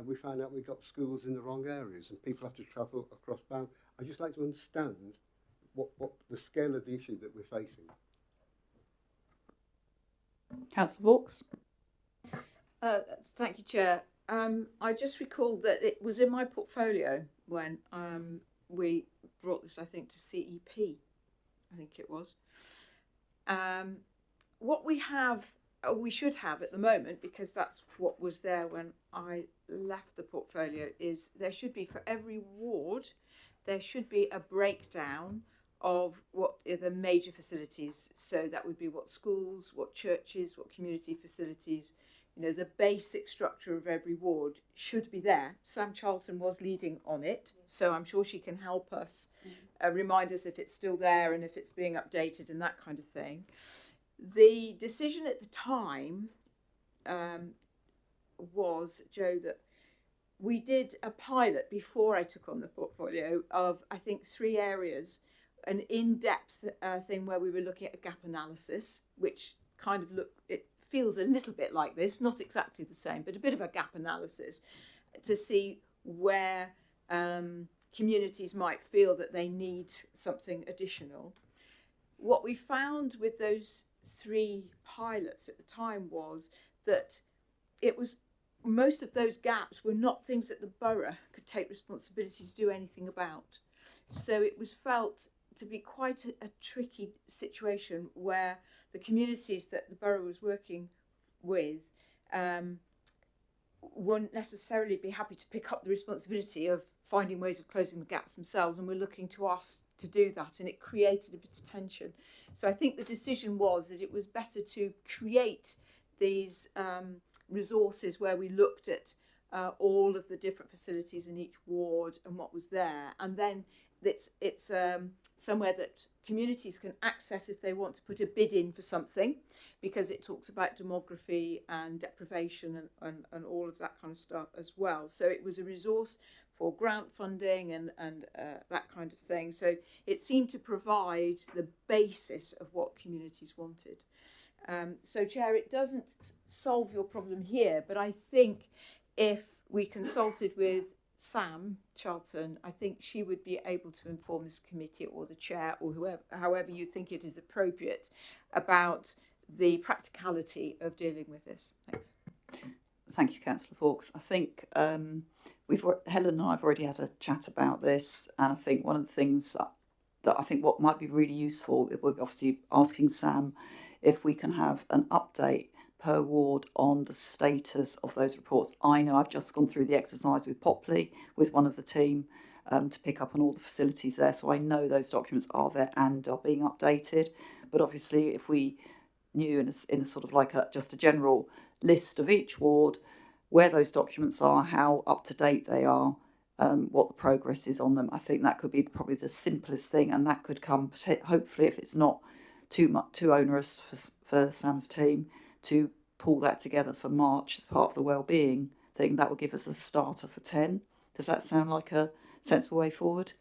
we find out we've got schools in the wrong areas and people have to travel across bound. I'd just like to understand what the scale of the issue that we're facing. Councillor Vaux. Thank you, Chair. I just recalled that it was in my portfolio when we brought this, I think, to CEP. I think it was. What we should have at the moment, because that's what was there when I left the portfolio, is there should be, for every ward, there should be a breakdown of what are the major facilities. So that would be what schools, what churches, what community facilities, the basic structure of every ward should be there. Sam Charlton was leading on it, so I'm sure she can help us, remind us if it's still there and if it's being updated and that kind of thing. The decision at the time was, Joe, that we did a pilot before I took on the portfolio of, I think, 3 areas, an in-depth thing where we were looking at a gap analysis, which kind of it feels a little bit like this, not exactly the same, but a bit of a gap analysis to see where communities might feel that they need something additional. What we found with those 3 pilots at the time was that most of those gaps were not things that the borough could take responsibility to do anything about. So it was felt to be quite a tricky situation where the communities that the borough was working with wouldn't necessarily be happy to pick up the responsibility of finding ways of closing the gaps themselves, and we're looking to us to do that, and it created a bit of tension. So I think the decision was that it was better to create these resources where we looked at all of the different facilities in each ward and what was there, and then it's somewhere that communities can access if they want to put a bid in for something, because it talks about demography and deprivation and all of that kind of stuff as well. So it was a resource for grant funding and that kind of thing. So it seemed to provide the basis of what communities wanted. So, Chair, it doesn't solve your problem here, but I think if we consulted with Sam Charlton, I think she would be able to inform this committee or the chair or whoever, however you think it is appropriate, about the practicality of dealing with this. Thanks. Thank you, Councillor Fawkes. I think Helen and I have already had a chat about this, and I think one of the things that I think what might be really useful, we're obviously asking Sam if we can have an update per ward on the status of those reports. I know I've just gone through the exercise with Popley, with one of the team, to pick up on all the facilities there. So I know those documents are there and are being updated. But obviously, if we knew in a sort of like just a general list of each ward, where those documents are, how up to date they are, what the progress is on them, I think that could be probably the simplest thing, and that could come hopefully, if it's not too onerous for Sam's team, to pull that together for March as part of the wellbeing thing. That will give us a starter for 10. Does that sound like a sensible way forward?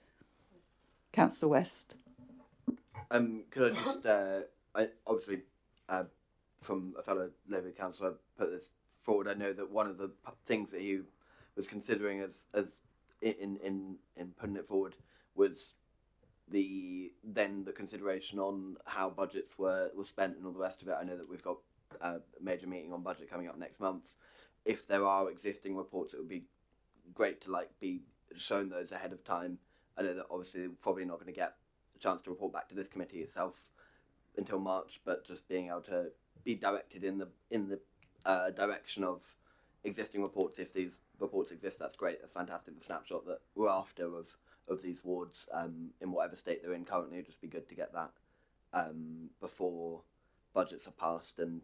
Councillor West. Could I just, obviously, from a fellow Labour councillor, put this forward. I know that one of the things that he was considering as in putting it forward was the consideration on how budgets were spent and all the rest of it. I know that we've got a major meeting on budget coming up next month. If there are existing reports, it would be great to be shown those ahead of time. I know that obviously we're probably not going to get a chance to report back to this committee itself until March, but just being able to be directed in the direction of existing reports. If these reports exist, that's great. That's fantastic. The snapshot that we're after of these wards in whatever state they're in currently, it'd just be good to get that before budgets are passed, and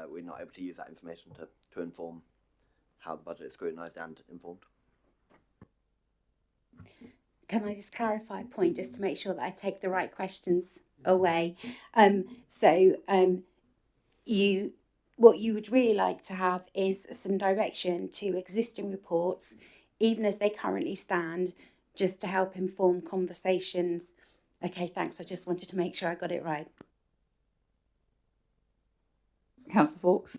we're not able to use that information to inform how the budget is scrutinised and informed. Can I just clarify a point just to make sure that I take the right questions away? What you would really like to have is some direction to existing reports, even as they currently stand, just to help inform conversations. Okay, thanks. I just wanted to make sure I got it right. Councillor Fawkes.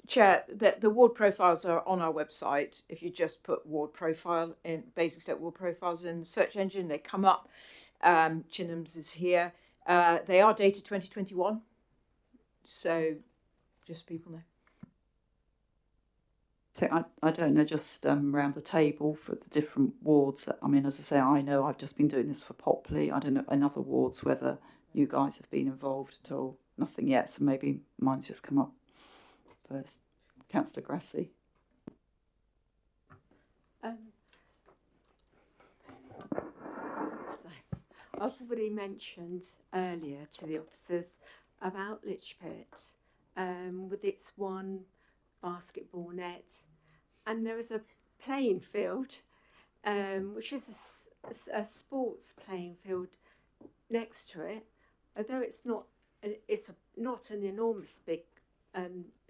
Chair, the ward profiles are on our website. If you just put ward profile in, Basingstoke ward profiles in the search engine, they come up. Chinham's is here. They are dated 2021. So just people know. I don't know, just around the table for the different wards. I mean, as I say, I know I've just been doing this for Popley. I don't know in other wards whether you guys have been involved at all. Nothing yet, so maybe mine's just come up first. Councillor Grassi. I've already mentioned earlier to the officers about Lichpit with its one basketball net, and there is a playing field which is a sports playing field next to it, although it's not an enormous big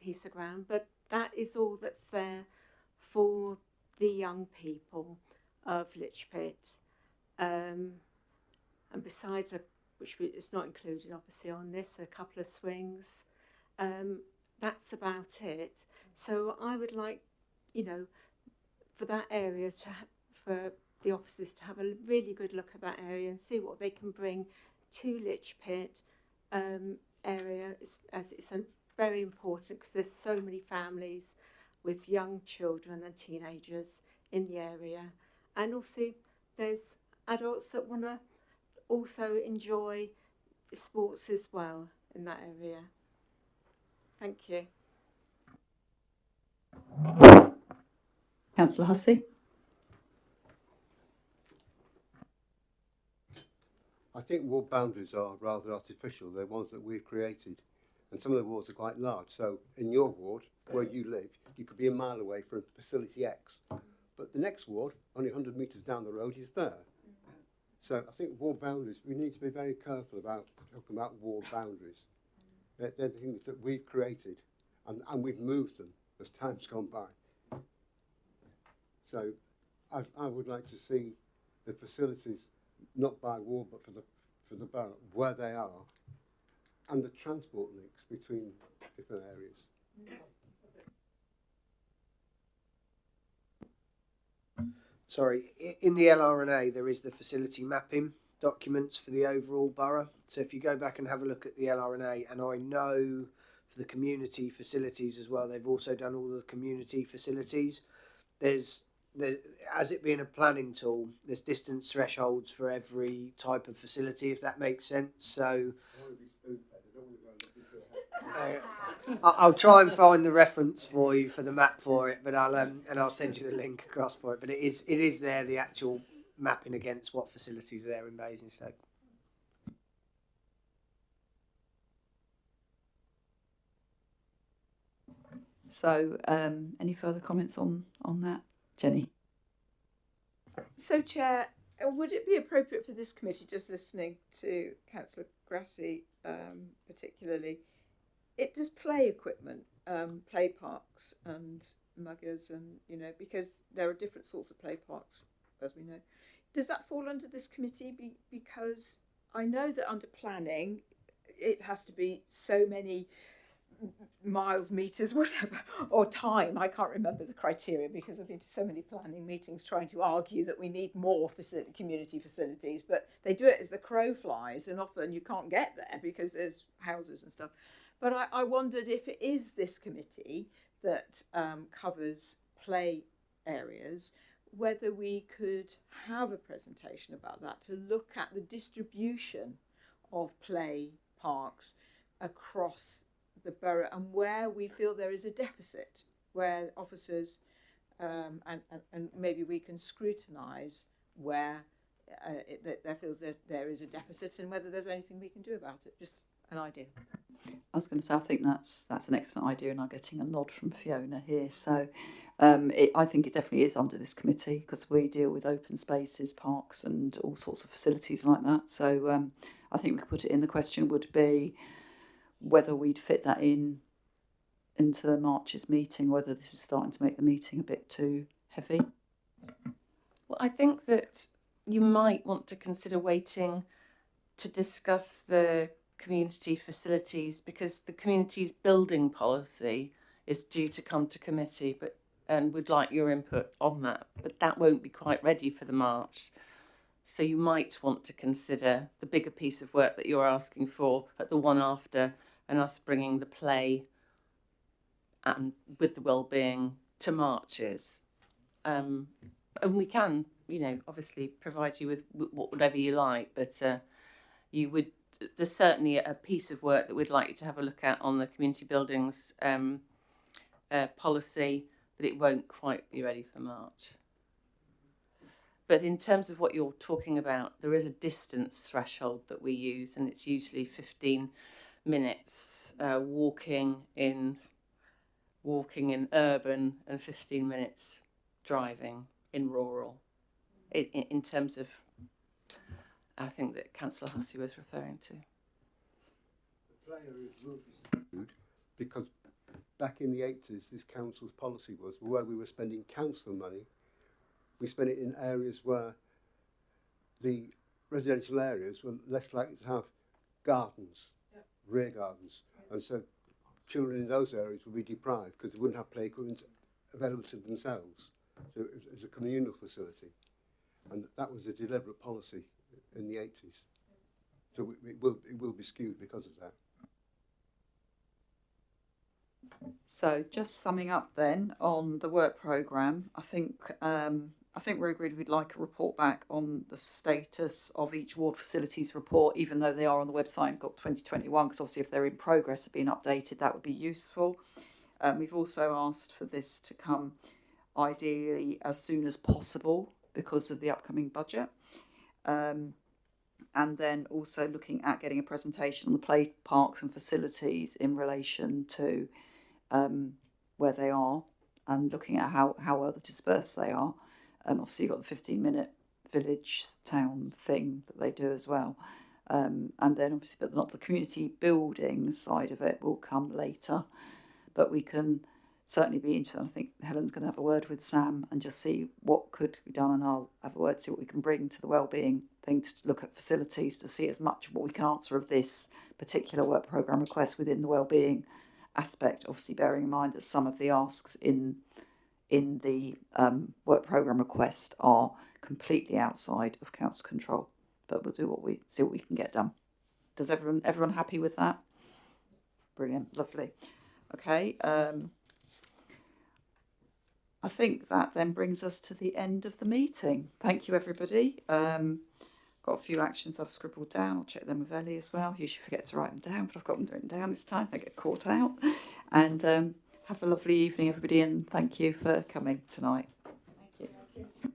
piece of ground, but that is all that's there for the young people of Lichpit. And besides, which is not included obviously on this, a couple of swings. That's about it. So I would like, for that area for the officers to have a really good look at that area and see what they can bring to Lichpit area, as it's very important because there's so many families with young children and teenagers in the area, and also there's adults that want to also enjoy sports as well in that area. Thank you. Councillor Hussey. I think ward boundaries are rather artificial. They're ones that we've created. And some of the wards are quite large. So in your ward, where you live, you could be a mile away from facility X. But the next ward, only 100 metres down the road, is there. So I think ward boundaries, we need to be very careful about talking about ward boundaries. They're the things that we've created and we've moved them as time's gone by. So I would like to see the facilities, not by ward, but for the borough, where they are, and the transport links between different areas. Sorry, in the LRNA there is the facility mapping documents for the overall borough. So if you go back and have a look at the LRNA, and I know for the community facilities as well, they've also done all the community facilities. There's as it being a planning tool, there's distance thresholds for every type of facility, if that makes sense. So I'll try and find the reference for you for the map for it, but I'll send you the link across for it. But it is there, the actual mapping against what facilities are there in Basingstoke. So, any further comments on that, Jenny? So, Chair, would it be appropriate for this committee, just listening to Councillor Grassi particularly, it does play equipment, play parks and muggers, and because there are different sorts of play parks, as we know. Does that fall under this committee? Because I know that under planning, it has to be so many miles, meters, whatever, or time. I can't remember the criteria because I've been to so many planning meetings trying to argue that we need more community facilities, but they do it as the crow flies, and often you can't get there because there's houses and stuff. But I wondered if it is this committee that covers play areas, whether we could have a presentation about that to look at the distribution of play parks across the borough and where we feel there is a deficit, where officers and maybe we can scrutinise where there feels there is a deficit and whether there's anything we can do about it. Just an idea. I was going to say, I think that's an excellent idea, and I'm getting a nod from Fiona here. So I think it definitely is under this committee because we deal with open spaces, parks and all sorts of facilities like that. So I think we could put it in. The question would be whether we'd fit that into the March's meeting, whether this is starting to make the meeting a bit too heavy. Well, I think that you might want to consider waiting to discuss the community facilities because the community's building policy is due to come to committee, and we'd like your input on that, but that won't be quite ready for the March. So you might want to consider the bigger piece of work that you're asking for at the one after, and us bringing the play and with the wellbeing to Marches. And we can, obviously provide you with whatever you like, but there's certainly a piece of work that we'd like you to have a look at on the community buildings policy, but it won't quite be ready for March. But in terms of what you're talking about, there is a distance threshold that we use, and it's usually 15 minutes walking in urban and 15 minutes driving in rural. In terms of, I think that Councillor Hussey was referring to. The play areas will be skewed because back in the 80s, this council's policy was where we were spending council money, we spent it in areas where the residential areas were less likely to have gardens, rear gardens, and so children in those areas would be deprived because they wouldn't have play equipment available to themselves. So it was a communal facility, and that was a deliberate policy in the 80s. So it will be skewed because of that. So just summing up then on the work programme, I think I think we're agreed we'd like a report back on the status of each ward facilities report, even though they are on the website and got 2021, because obviously if they're in progress of being updated, that would be useful. We've also asked for this to come ideally as soon as possible because of the upcoming budget. And then also looking at getting a presentation on the play parks and facilities in relation to where they are and looking at how well dispersed they are. Obviously, you've got the 15-minute village town thing that they do as well. And then obviously, but not the community building side of it will come later. But we can certainly be interested. I think Helen's going to have a word with Sam and just see what could be done, and I'll have a word, see what we can bring to the wellbeing thing, to look at facilities, to see as much of what we can answer of this particular work programme request within the wellbeing aspect, obviously bearing in mind that some of the asks in the work programme request are completely outside of council control, but we'll do what we can get done. Does everyone happy with that? Brilliant, lovely. Okay, I think that then brings us to the end of the meeting. Thank you, everybody. Got a few actions I've scribbled down. I'll check them with Ellie as well. Usually forget to write them down, but I've got them written down this time, so I get caught out. And have a lovely evening, everybody, and thank you for coming tonight. Thank you.